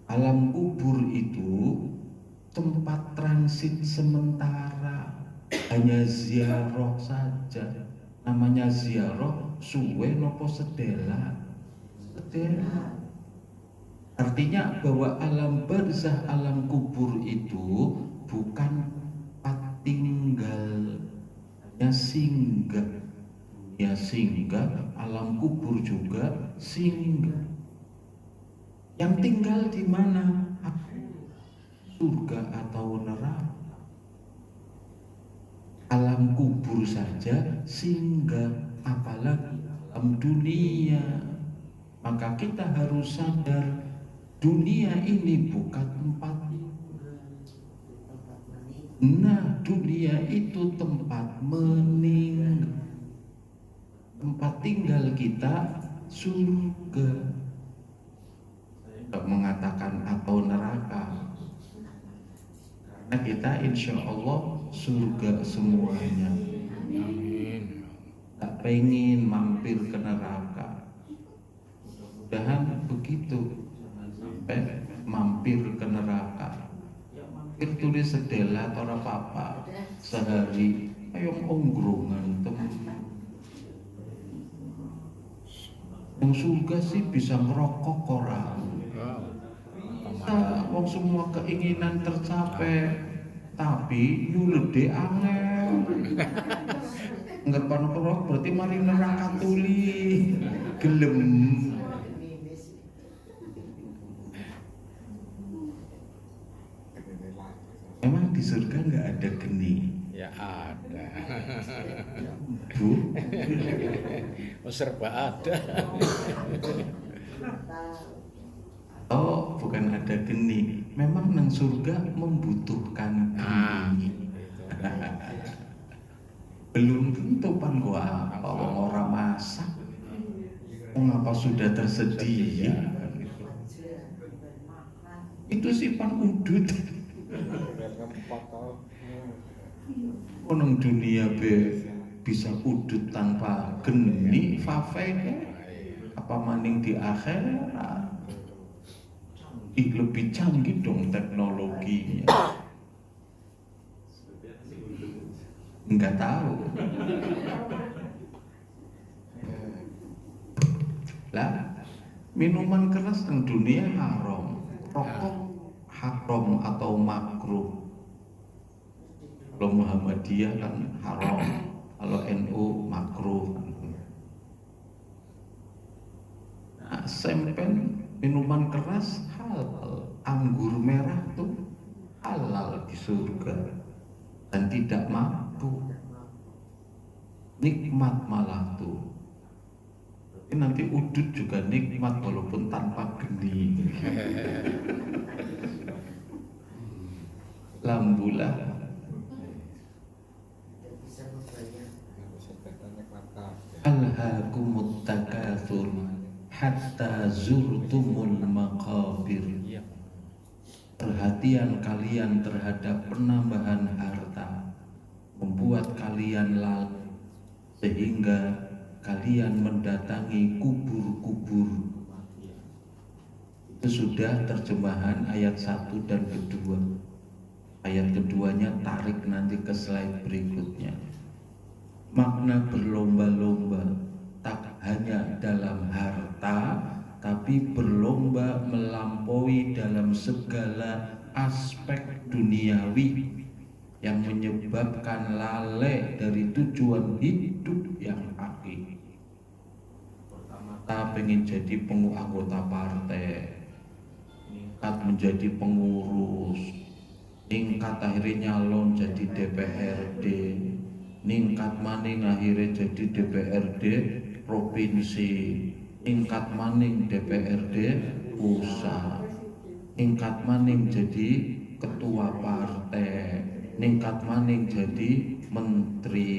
Alam kubur itu tempat transit sementara, hanya ziarah saja. Namanya ziarah suwe nopo sedela. Sedela. Artinya bahwa alam barzah, alam kubur itu bukan tempat tinggal, hanya singgah. Ya singgah, alam kubur juga singgah. Yang tinggal di mana? Surga atau neraka? Alam kubur saja singgah, apalagi alam dunia. Maka kita harus sadar dunia ini bukan tempat. Nah, dunia itu tempat meninggal. Tempat tinggal kita surga. Tidak mengatakan atau neraka. Karena kita insya Allah surga semuanya. Amin. Tak pengen mampir ke neraka. Mudah-mudahan begitu. Sampai mampir ke neraka. Mampir tulis sedela atau apa-apa. Sehari ayo onggrungan teman. Yang surga sih bisa ngerokok orang. Wong semua keinginan tercapai, tapi nyulede angel. Enggak pano berarti mari neraka tuli. Gelem. Emang di surga nggak ada geni? Ya ada. Bu? Serba ada. Oh, bukan ada geni. Memang nang surga membutuhkan geni. Belum tentu pan gua apa orang masak. Mengapa sudah tersedia? Itu sih pan udut. Onong dunia bisa udut tanpa geni, fafek. Apa maning di akhirat? Lebih canggih dong teknologinya. Enggak tahu. Lah, minuman keras di dunia haram, rokok haram atau makruh. Kalau Muhammadiyah kan haram, kalau NU makruh. Nah, sempen minuman keras halal, anggur merah tuh halal di surga dan tidak mabuk, nikmat malah tuh. Ini nanti udut juga nikmat walaupun tanpa geni. Lambulah. Alhaakumut takatsur hatta zurtumul maqabir. Perhatian kalian terhadap penambahan harta membuat kalian lalai sehingga kalian mendatangi kubur-kubur. Itu sudah terjemahan ayat 1 dan kedua. Ayat keduanya tarik nanti ke slide berikutnya. Makna berlomba-lomba tak hanya dalam harta, tapi berlomba melampaui dalam segala aspek duniawi yang menyebabkan lalai dari tujuan hidup yang hakiki. Pertama, pengen jadi anggota partai, meningkat menjadi pengurus, ningkat akhirnya nyalon jadi DPRD, ningkat maning akhirnya jadi DPRD provinsi, ningkat maning DPRD pusat, ningkat maning jadi ketua partai, ningkat maning jadi menteri,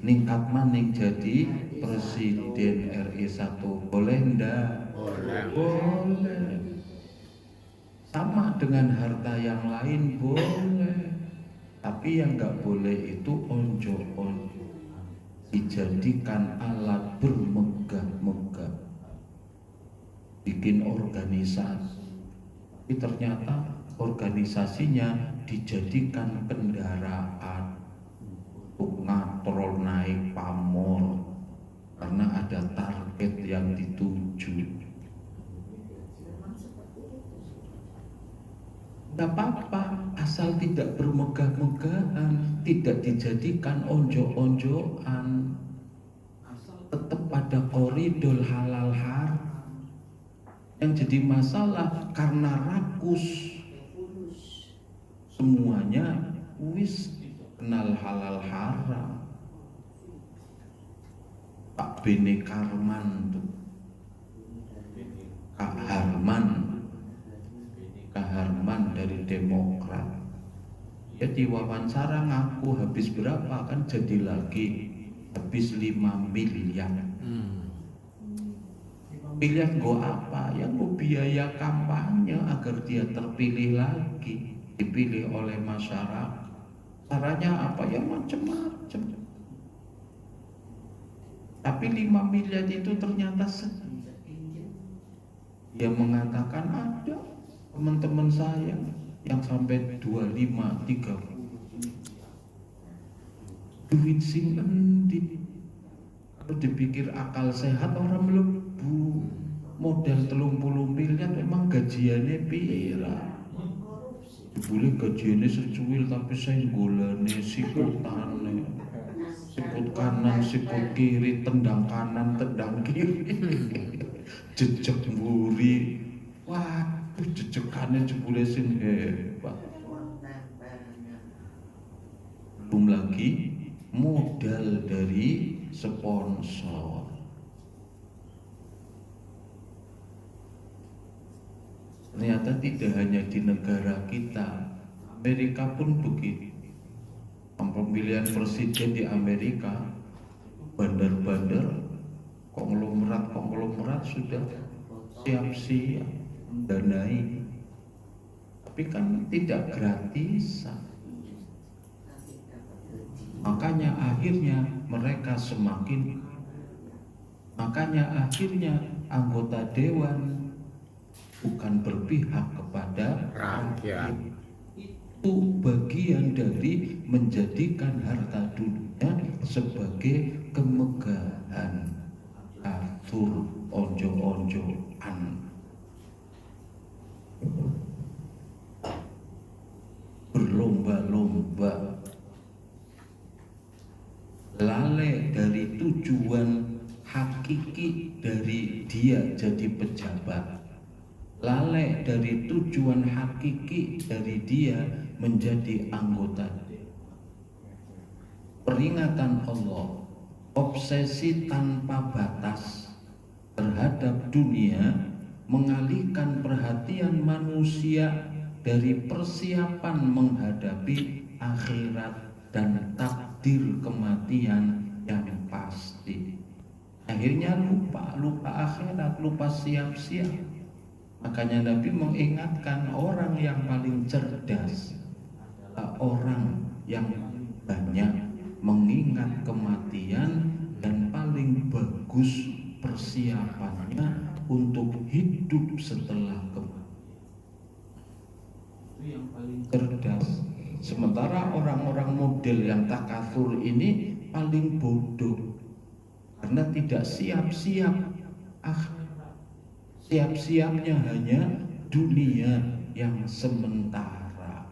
ningkat maning jadi presiden RI 1. Boleh ndak? Boleh. Sama dengan harta yang lain boleh. Tapi yang nggak boleh itu onjo-onjo, dijadikan alat bermegah-megah, bikin organisasi, tapi ternyata organisasinya dijadikan kendaraan untuk ngatrol naik pamor, bermegah-megahan, tidak dijadikan onjo-onjoan, tetap pada koridor halal haram. Yang jadi masalah karena rakus, semuanya wis kenal halal haram. Pak Bene Karman tuh, Kak Harman dari Demokrat, ya diwawancara ngaku habis berapa, kan jadi lagi habis 5 miliar. Miliar go apa? Ya go biaya kampanye agar dia terpilih lagi, dipilih oleh masyarakat. Caranya apa? Ya macam-macam. Tapi 5 miliar itu ternyata sedikit. Dia mengatakan ada teman-teman saya yang sampai 25-30. Duit sing endi. Kalau dipikir akal sehat orang melebu. Modal 30 miliar memang gajiannya pira. Boleh gajiannya secuil tapi saya golane sikutane. Sikut kanan, sikut kiri, tendang kanan, tendang kiri. Jejak mburi. Waduh, jejekannya jebule sing hebat. Belum lagi modal dari sponsor. Ternyata tidak hanya di negara kita, Amerika pun begitu. Pemilihan presiden di Amerika, bandar-bandar, konglomerat sudah siap-siap mendanai. Tapi kan tidak gratisan. Makanya akhirnya anggota dewan bukan berpihak kepada rakyat. Itu bagian dari menjadikan harta dunia sebagai kemegahan, atur onjo-onjoan. Berlomba-lomba, lalai dari tujuan hakiki dari dia jadi pejabat, lalai dari tujuan hakiki dari dia menjadi anggota. Peringatan Allah, obsesi tanpa batas terhadap dunia mengalihkan perhatian manusia dari persiapan menghadapi akhirat dan takdir kematian yang pasti. Akhirnya lupa akhirat, lupa siap-siap. Makanya Nabi mengingatkan orang yang paling cerdas adalah orang yang banyak mengingat kematian dan paling bagus persiapannya untuk hidup setelah kematian. Itu yang paling cerdas. Sementara orang-orang model yang takatsur ini paling bodoh karena tidak siap-siap akhirat. Siap-siapnya hanya dunia yang sementara,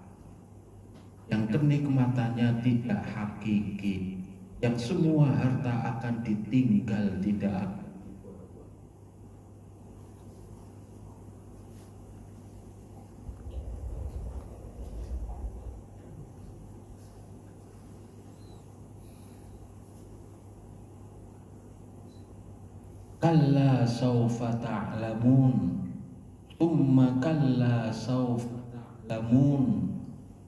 yang kenikmatannya tidak hakiki, yang semua harta akan ditinggal, tidak akan. Kalla saufa ta'lamun, tsumma kalla saufa ta'lamun.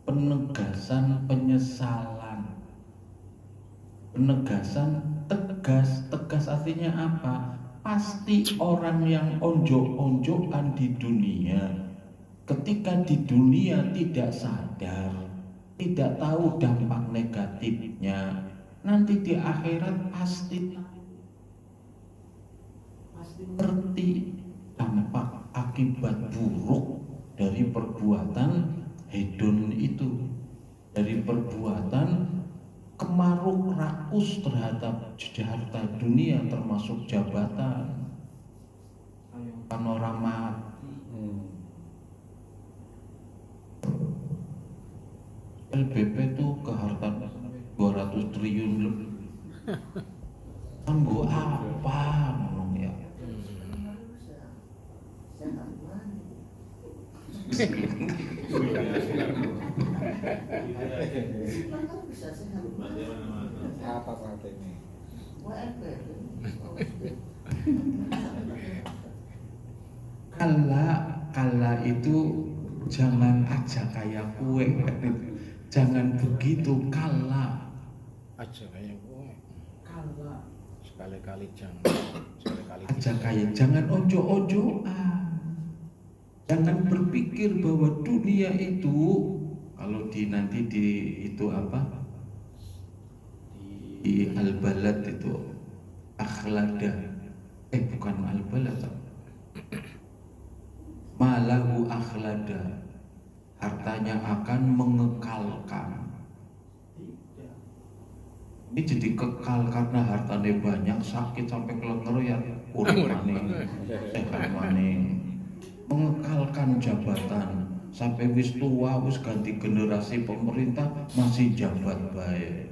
Penegasan penyesalan, penegasan tegas artinya apa? Pasti orang yang onjok-onjokan di dunia, ketika di dunia tidak sadar, tidak tahu dampak negatifnya, nanti di akhirat pasti ngerti dampak akibat buruk dari perbuatan hedon itu, dari perbuatan kemaruk rakus terhadap harta dunia termasuk jabatan, panorama. LBP itu ke harta 200 triliun lebih. Kanggo apa ngomong ya? Bisa sehat. Apa ini? Kala itu jangan aja kayak kue, jangan begitu kala. Aja kayak gue. Kala Sekali-kali jangan. Sekali-kali aja kayak, jangan ojo-ojoan. Jangan berpikir bahwa dunia itu kalau nanti di itu apa? Di Al-Balad itu akhlada. Bukan Al-Balad. Malahu akhlada. Hartanya akan mengekalkan. Ini jadi kekal karena hartanya banyak, sakit sampai kelenger ya urip maning, sehat maning. Mengekalkan jabatan sampai wis tua, wis ganti generasi pemerintah masih jabat baik.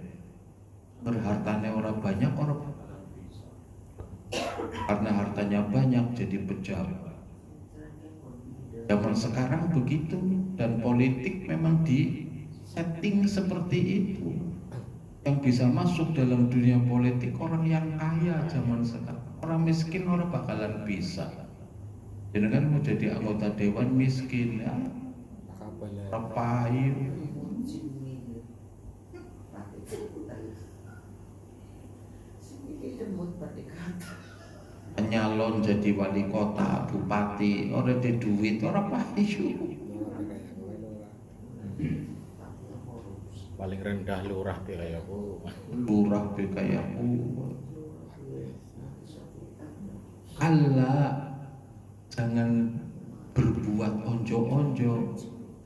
Hartanya orang banyak, orang karena hartanya banyak jadi pejabat. Zaman sekarang begitu, dan politik memang di setting seperti itu. Yang bisa masuk dalam dunia politik orang yang kaya zaman sekarang. Orang miskin orang bakalan bisa. Jadi kan mau jadi anggota dewan miskin ya, repai. Nyalon jadi wali kota, bupati, orang ada duit, orang payu. paling rendah lurah be kayak aku. Lurah be kayak aku. Allah jangan berbuat onjo-onjo.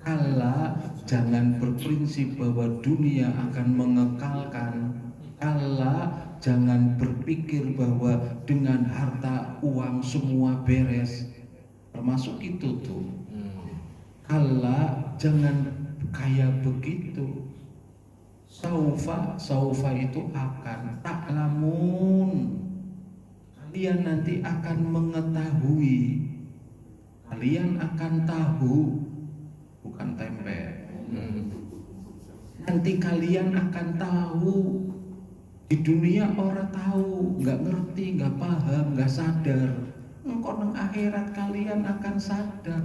Allah jangan berprinsip bahwa dunia akan mengekalkan. Allah jangan berpikir bahwa dengan harta uang semua beres. Termasuk itu tuh. Allah jangan kayak begitu. Saufa itu akan ta'lamun. Kalian nanti akan mengetahui. Kalian akan tahu, bukan tempe. Nanti kalian akan tahu. Di dunia orang tahu, nggak ngerti, nggak paham, nggak sadar. Engkau nang akhirat kalian akan sadar,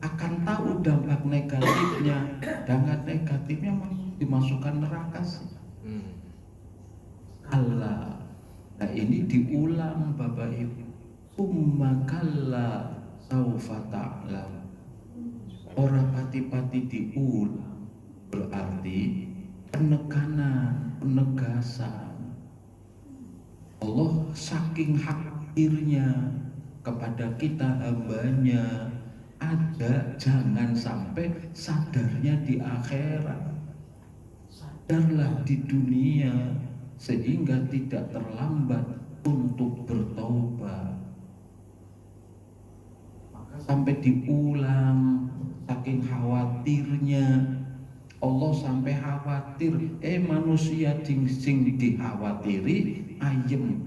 akan tahu dampak negatifnya. Dampak negatifnya dimasukkan neraka sih. Allah. Nah ini diulang Bapak Ibu. Summa kalla saufa ta'lam. Orang pati-pati diulang berarti penekanan, penegasan. Allah saking hadirnya kepada kita hambanya, ada jangan sampai sadarnya di akhirat. Sadarlah di dunia sehingga tidak terlambat untuk bertaubat. Maka sampai diulang saking khawatirnya. Allah sampai khawatir, manusia sing dikhawatiri ayem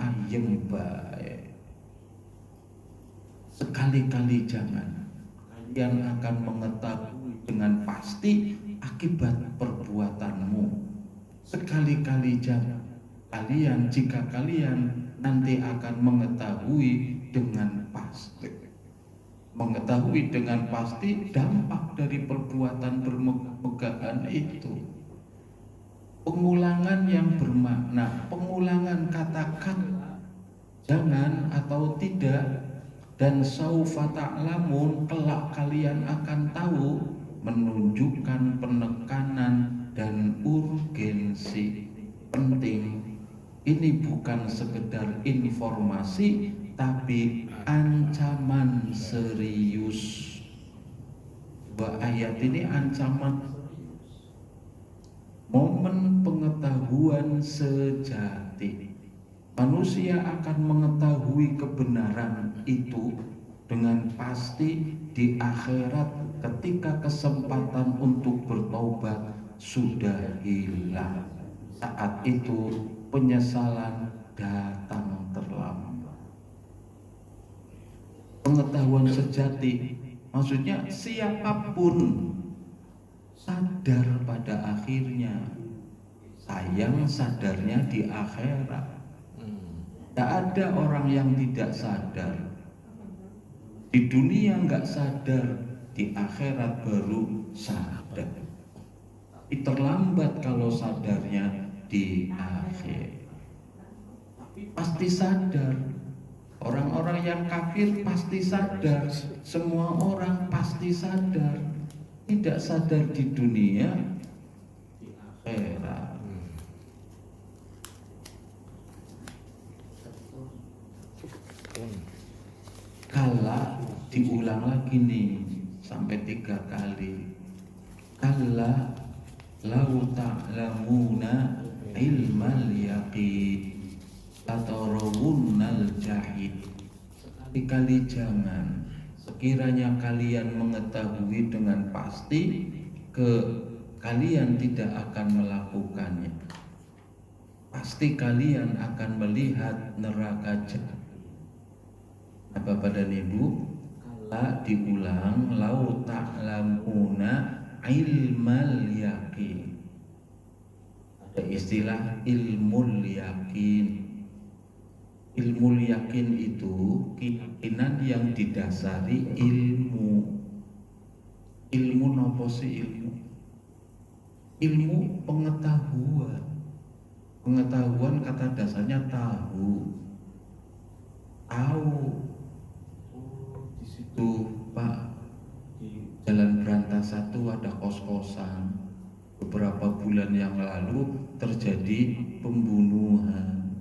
baik. Sekali-kali jangan. Kalian akan mengetahui dengan pasti akibat perbuatanmu. Sekali-kali jangan. Jika kalian nanti akan mengetahui dengan pasti. Mengetahui dengan pasti dampak dari perbuatan bermegahan itu. Pengulangan yang bermakna, pengulangan katakan jangan atau tidak, dan saufa ta'lamun, kelak kalian akan tahu, menunjukkan penekanan dan urgensi penting. Ini bukan sekedar informasi, tapi ancaman serius. Bahwa ayat ini ancaman serius. Momen pengetahuan sejati. Manusia akan mengetahui kebenaran itu dengan pasti di akhirat ketika kesempatan untuk bertobat sudah hilang. Saat itu penyesalan datang terlambat. Pengetahuan sejati, maksudnya siapapun sadar pada akhirnya. Sayang sadarnya di akhirat. Tidak ada orang yang tidak sadar. Di dunia nggak sadar, di akhirat baru sadar. Tapi terlambat kalau sadarnya di akhir. Pasti sadar. Orang-orang yang kafir pasti sadar. Semua orang pasti sadar. Tidak sadar di dunia, di akhirat. Kala diulang lagi nih sampai 3 kali. Kala lau ta'lamuna ilmal yaqin latarawunnal jahid. Sekali-kali jangan, sekiranya kalian mengetahui dengan pasti kalian tidak akan melakukannya. Pasti kalian akan melihat neraka jahanam. Bapak dan Ibu, kala diulang lau ta'lamuna ilmal yakin. Ada istilah ilmul yakin. Ilmul yakin itu keyakinan yang didasari ilmu. Ilmu nopo sih ilmu? Ilmu pengetahuan. Pengetahuan kata dasarnya tahu. Di situ Pak, di Jalan Berantas 1 ada kos-kosan. Beberapa bulan yang lalu terjadi pembunuhan.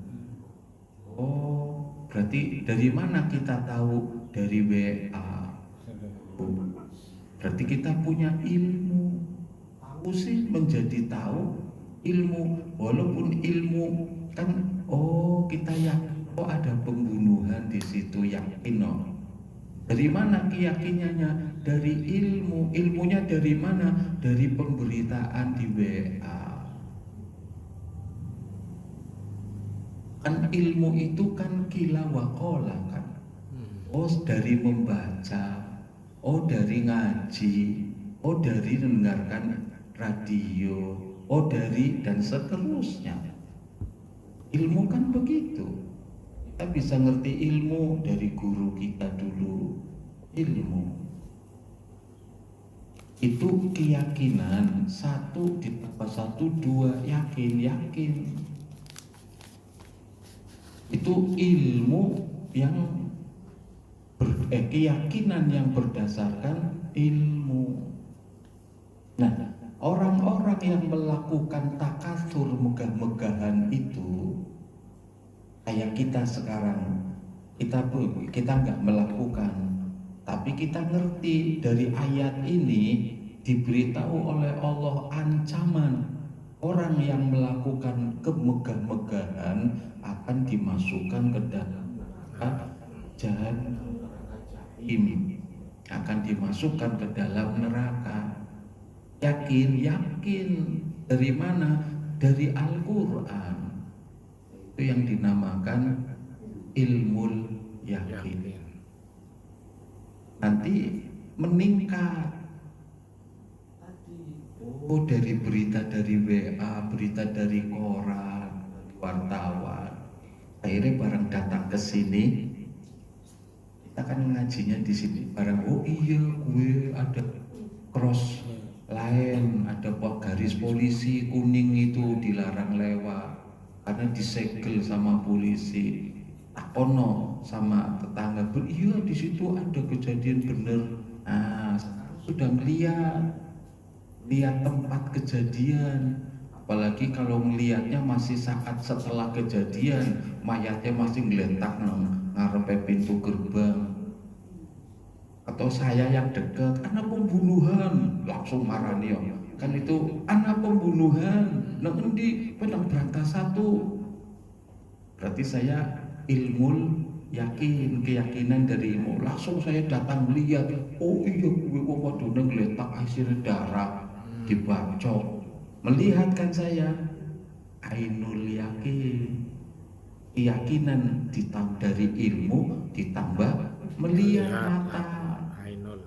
Oh, berarti dari mana kita tahu? Dari WA. Berarti kita punya ilmu. Tahu sih menjadi tahu ilmu. Walaupun ilmu kan, oh kita yakin. Oh ada pembunuhan di situ, yakin no. Dari mana keyakinannya? Dari ilmu. Ilmunya dari mana? Dari pemberitaan di WA. Kan ilmu itu kan kila wakola kan. Oh dari membaca, oh dari ngaji, oh dari mendengarkan radio, oh dari dan seterusnya. Ilmu kan begitu. Kita bisa ngerti ilmu dari guru kita dulu. Ilmu itu keyakinan, 1 ditambah 1 2, yakin. Itu ilmu yang keyakinan yang berdasarkan ilmu. Nah, orang-orang yang melakukan takasur megah-megahan itu kayak kita sekarang, kita nggak melakukan, tapi kita ngerti dari ayat ini diberitahu oleh Allah ancaman orang yang melakukan kemegah-megahan akan dimasukkan ke dalam jahanam, akan dimasukkan ke dalam neraka. Yakin dari mana? Dari Al-Quran. Itu yang dinamakan ilmul yakin. Nanti meningkat. Oh dari berita dari WA, berita dari koran, wartawan. Akhirnya barang datang ke sini, kita kan ngajinya di sini. Barang oh iya gue ada cross lain, ada garis polisi kuning itu dilarang lewat karena disegel sama polisi. Takono sama tetangga, iya di situ ada kejadian bener. Nah, sudah lihat tempat kejadian, apalagi kalau melihatnya masih saat setelah kejadian, mayatnya masih ngeletak ngarepe pintu gerbang. Atau saya yang dekat, anak pembunuhan, langsung marani kan itu anak pembunuhan, ngendi Padang Berantas 1. Berarti saya ilmu yakin, keyakinan dari ilmu. Langsung saya datang lihat, oh iya gue waduh ngeletak hasil darah dibacok. Melihatkan saya, ainul yakin, keyakinan dari ilmu ditambah melihat mata. Ainul.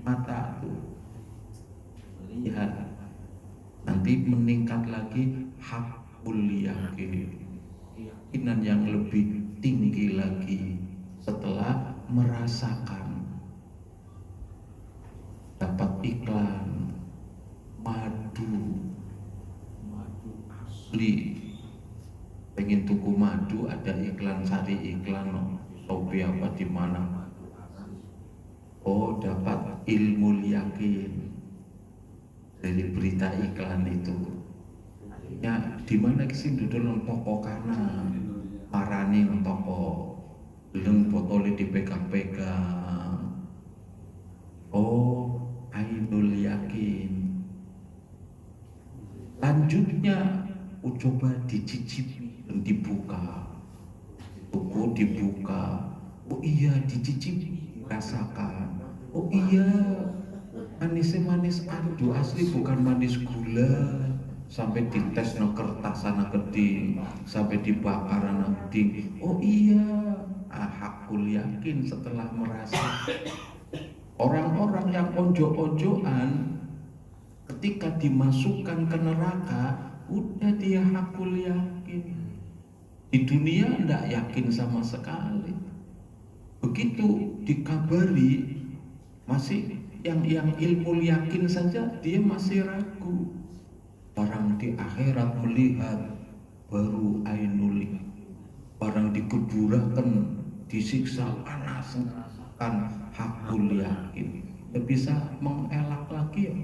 Mata tuh melihat, nanti meningkat lagi hakul yakin, keyakinan yang lebih tinggi lagi setelah merasakan, dapat iklan madu asli, pengen tuku madu, ada iklan, cari iklan Shopee apa di mana, oh dapat ilmu yakin dari berita iklan itu. Ya di mana sih duduk nang toko kana parani nang toko belum botolnya dipegang-pegang, oh ainul yakin. Lanjutnya coba dicicipi dan dibuka, toko dibuka, oh iya dicicipi, rasakan, oh iya manisnya manis adu asli, bukan manis gula, sampai dites no kertas sana gede, sampai dibakar anak gede, oh iya hakul yakin setelah merasa. Orang-orang yang onjo-onjoan ketika dimasukkan ke neraka udah dia hakul yakin, di dunia ndak yakin sama sekali, begitu dikabari masih yang ilmu yakin saja dia masih ragu, orang di akhirat melihat baru ainul, orang di kuburan disiksa panas kan hakul yakin, tidak bisa mengelak lagi ya.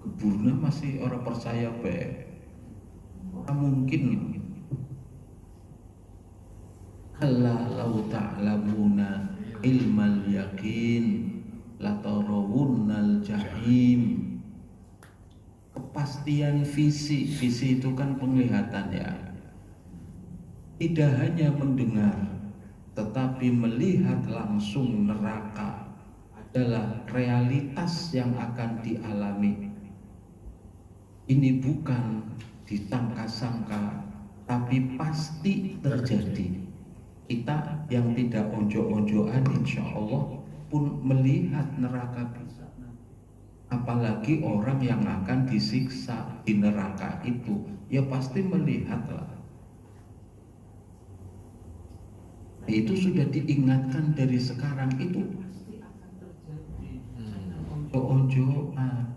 Kuburnya masih orang percaya orang mungkin. Kalla lau ta'lamuna ilmal yakin latarawunnal jahim. Kepastian visi itu kan penglihatan ya, tidak hanya mendengar tetapi melihat langsung neraka adalah realitas yang akan dialami. Ini bukan disangka-sangka tapi pasti terjadi. Kita yang tidak onjo-onjoan insya Allah pun melihat neraka bisa. Apalagi orang yang akan disiksa di neraka itu, ya pasti melihatlah. Itu sudah diingatkan dari sekarang, itu pasti akan terjadi. Onjo-onjoan,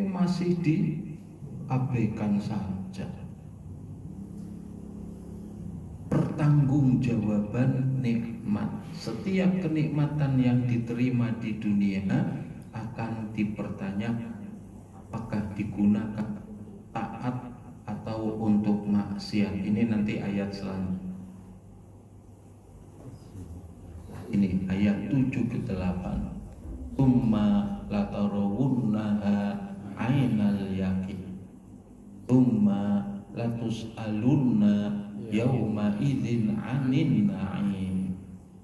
masih diabaikan saja. Pertanggungjawaban nikmat, setiap kenikmatan yang diterima di dunia akan dipertanyakan apakah digunakan taat atau untuk maksiat. Ini nanti ayat selanjutnya. Ini ayat 7 ke 8. Tsumma latarawunnaha ainal yakin. Tsumma latus'alunna yauma idzin 'anin na'im.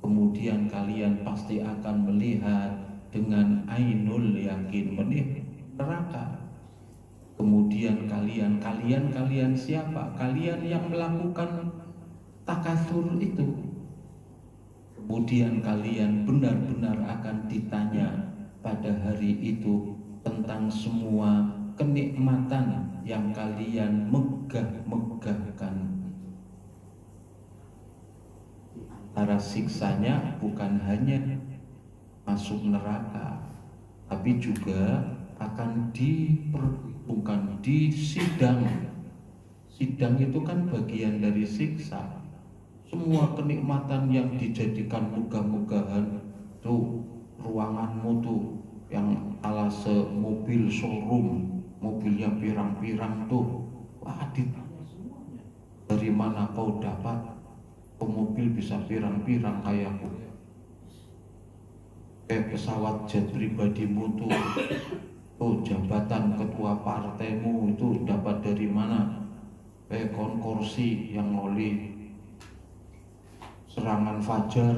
Kemudian kalian pasti akan melihat dengan ainul yakin, melihat neraka. Kemudian kalian siapa? Kalian yang melakukan takasur itu. Kemudian kalian benar-benar akan ditanya pada hari itu tentang semua kenikmatan yang kalian megah-megahkan. Antara siksanya bukan hanya masuk neraka, tapi juga akan diperhitungkan di sidang. Sidang itu kan bagian dari siksa. Semua kenikmatan yang dijadikan megah-megahan tuh, ruanganmu tuh yang ala semobil showroom, mobilnya pirang-pirang tuh, wah ditanya semuanya. Dari mana kau dapat mobil bisa pirang-pirang kayak aku? Pesawat jet pribadimu tuh jabatan ketua partaimu itu dapat dari mana? Konkursi yang ngoli serangan fajar.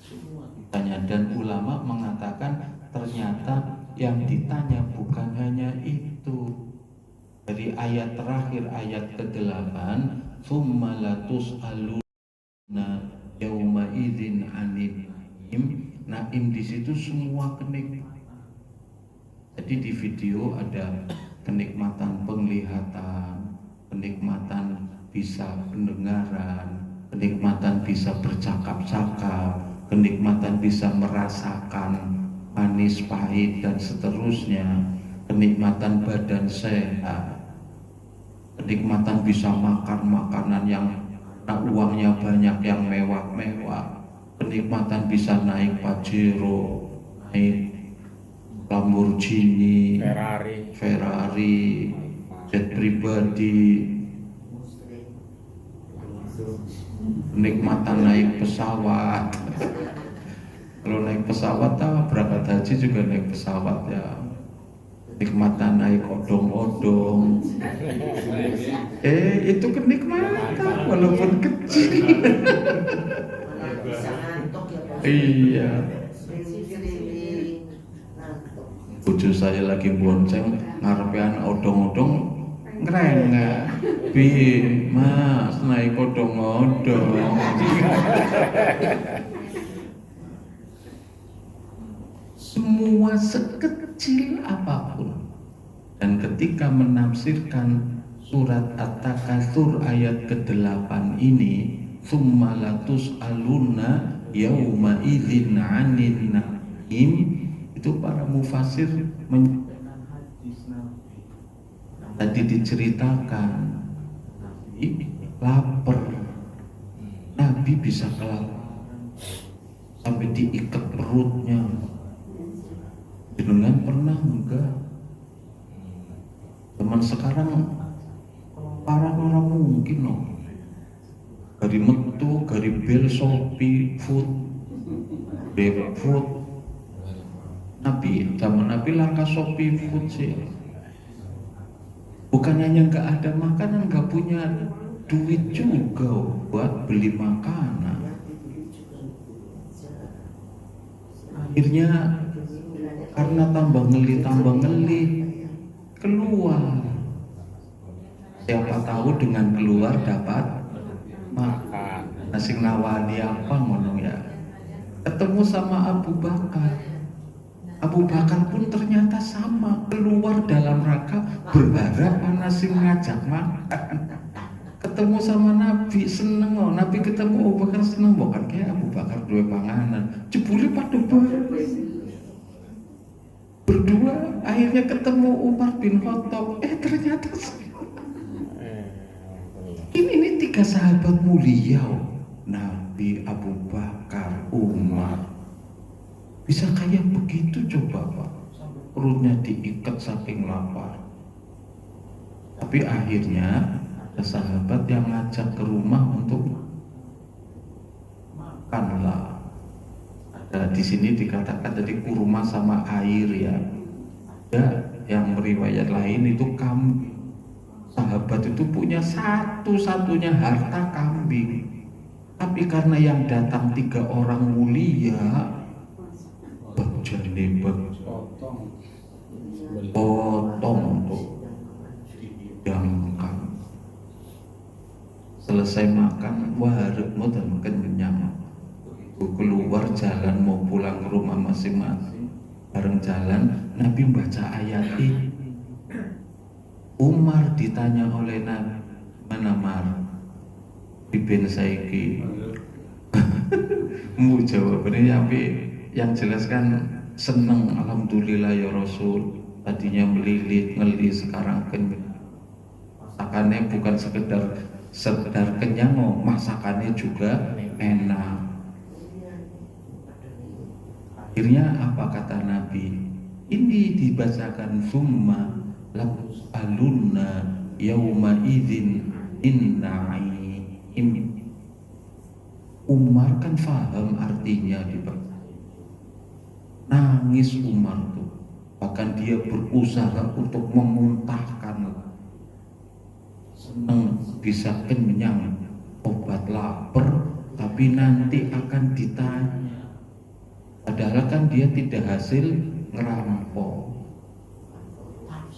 Semua ditanya, dan ulama mengatakan ternyata yang ditanya bukan hanya itu. Dari ayat terakhir, ayat ke-8, "Tsumma latus'aluna yauma idzin 'anil na'im." Naim di situ semua kenikmatan. Jadi di video ada kenikmatan penglihatan, kenikmatan bisa pendengaran, kenikmatan bisa bercakap-cakap, kenikmatan bisa merasakan manis, pahit, dan seterusnya, kenikmatan badan sehat, kenikmatan bisa makan makanan yang uangnya banyak, yang mewah-mewah, kenikmatan bisa naik Pajero, naik Lamborghini, Ferrari, jet pribadi, kenikmatan naik pesawat. Kalau naik pesawat, berangkat haji juga naik pesawat ya. Kenikmatan naik odong-odong. Itu kenikmatan walaupun kecil. Bisa ngantuk ya Pak. Iya. Sering-sering ngantuk. Bojo saya lagi bonceng ngarepean odong-odong ngrengek. Bi, Mas naik odong-odong. Semua sekecil apapun. Dan ketika menafsirkan surat At-Takatsur ayat ke-8 ini, "Tsumma latus'aluna yauma idzin 'anil na'im," itu para mufasir menyebutkan hadis Nabi. Tadi diceritakan Nabi lapar, Nabi bisa kelaparan sampai diikat perutnya. Jenengan pernah enggak? Teman sekarang para orang mungkin loh. Gari metu, gari bel, Shopee, food, food. Nabi, zaman Nabi langka Shopee food sih. Bukan hanya nggak ada makanan, nggak punya duit juga buat beli makanan. Akhirnya karena tambah ngeli keluar. Siapa tahu dengan keluar dapat makan. Nasi nawani apa ngono ya. Ketemu sama Abu Bakar. Abu Bakar pun ternyata sama, keluar dalam rangka berharap nasi ngajak makan. Ketemu sama Nabi, seneng loh. Nabi ketemu Abu Bakar seneng, bukan kayak Abu Bakar dua panganan. Jebule pada berdua akhirnya ketemu Umar bin Khattab. Ternyata ini tiga sahabat mulia, Nabi, Abu Bakar, Umar. Bisa kayak begitu coba Pak, perutnya diikat saking lapar. Tapi akhirnya ada sahabat yang ngajak ke rumah untuk makanlah. Ada di sini dikatakan tadi kurma sama air ya. Ada yang meriwayat lain itu kambing. Sahabat itu punya satu-satunya harta kambing. Tapi karena yang datang 3 orang mulia, jadi potong untuk dihidangkan. Selesai makan, wareg dan kenyang. Keluar jalan mau pulang ke rumah masing-masing. Bareng jalan, Nabi membaca ayat ini. Umar ditanya oleh Nabi, "Mana Mar? Biben saiki." Mu jawabannya yang jelas kan seneng, alhamdulillah ya Rasul. Tadinya melilit, ngeli, sekarang kenyang. Masakannya bukan sekedar kenyang, masakannya juga enak. Akhirnya apa kata Nabi? Ini dibacakan summa latus'alunna yauma idzin inna'im. Umar kan faham artinya dibaca. Nangis Umar tuh, bahkan dia berusaha untuk memuntahkan. Senang bisa kenyang, obat lapar, tapi nanti akan ditanya. Padahal kan dia tidak hasil ngerampok.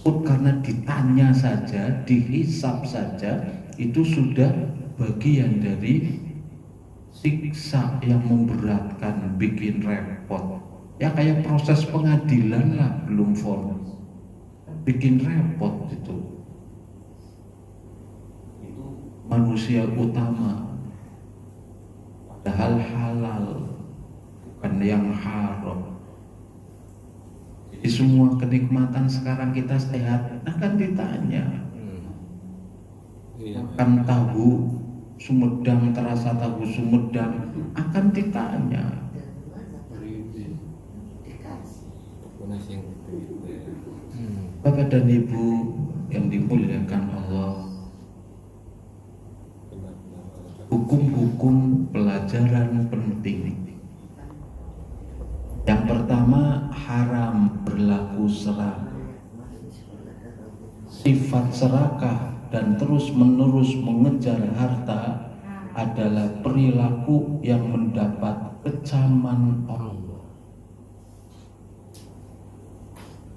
Takut karena ditanya saja, dihisap saja, itu sudah bagian dari siksa yang memberatkan, bikin repot. Ya kayak proses pengadilan lah, belum vonis, bikin repot itu. Itu manusia utama, padahal halal, bukan yang haram. Jadi semua kenikmatan sekarang kita sehat akan ditanya. Makan tahu Sumedang, terasa tahu Sumedang akan ditanya. Bapak dan Ibu yang dimuliakan Allah, hukum-hukum pelajaran penting. Yang pertama, haram berlaku serakah. Sifat serakah dan terus-menerus mengejar harta adalah perilaku yang mendapat kecaman Allah.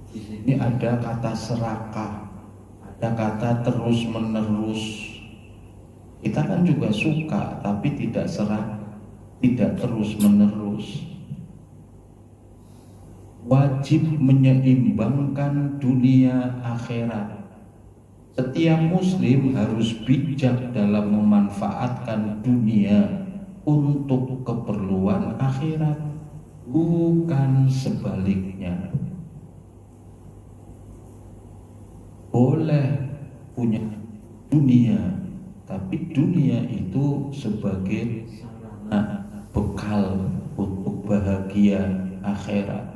Di sini ada kata serakah, ada kata terus-menerus. Kita kan juga suka, tapi tidak serakah, tidak terus-menerus. Wajib menyeimbangkan dunia akhirat. Setiap muslim harus bijak dalam memanfaatkan dunia untuk keperluan akhirat, bukan sebaliknya. Boleh punya dunia, tapi dunia itu sebagai bekal untuk bahagia akhirat.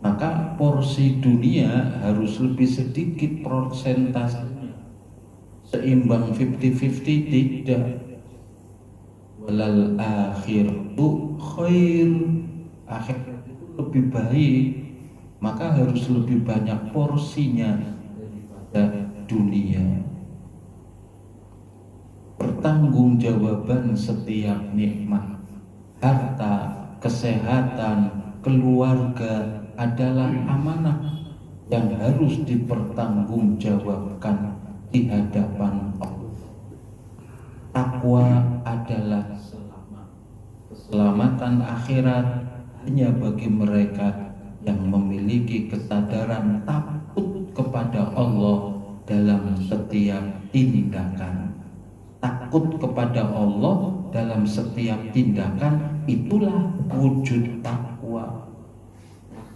Maka porsi dunia harus lebih sedikit persentasenya. Seimbang 50-50 tidak. Walal akhiratu khair, akhirat itu lebih baik, maka harus lebih banyak porsinya daripada dunia. Pertanggungjawaban setiap nikmat, harta, kesehatan, keluarga adalah amanah yang harus dipertanggungjawabkan di hadapan Allah. Takwa adalah keselamatan akhirat hanya bagi mereka yang memiliki kesadaran takut kepada Allah dalam setiap tindakan. Takut kepada Allah dalam setiap tindakan, itulah wujud takwa.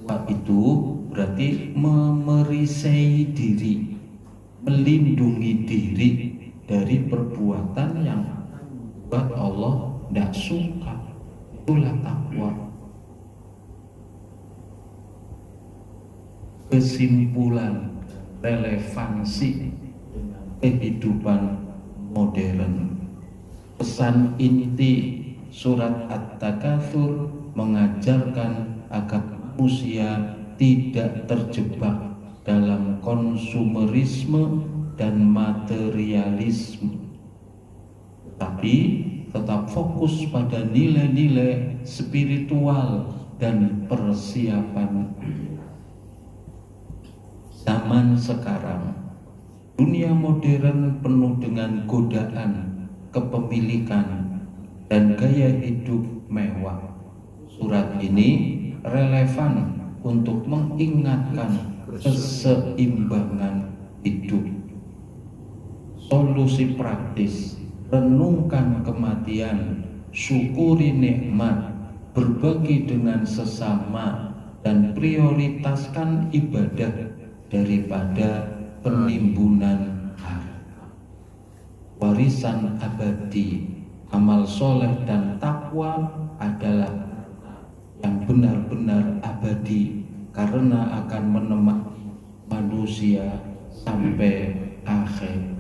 Takwa itu berarti memerisai diri, melindungi diri dari perbuatan yang membuat Allah tidak suka. Itulah takwa. Kesimpulan, relevansi kehidupan modern. Pesan inti surat At-Takatsur mengajarkan agar manusia tidak terjebak dalam konsumerisme dan materialisme, tapi tetap fokus pada nilai-nilai spiritual dan persiapan. Zaman sekarang, dunia modern penuh dengan godaan, kepemilikan, dan gaya hidup mewah. Surat ini relevan untuk mengingatkan keseimbangan hidup. Solusi praktis: renungkan kematian, syukuri nikmat, berbagi dengan sesama, dan prioritaskan ibadah daripada penimbunan harta. Warisan abadi, amal soleh dan takwa adalah yang benar-benar abadi karena akan menemani manusia sampai akhir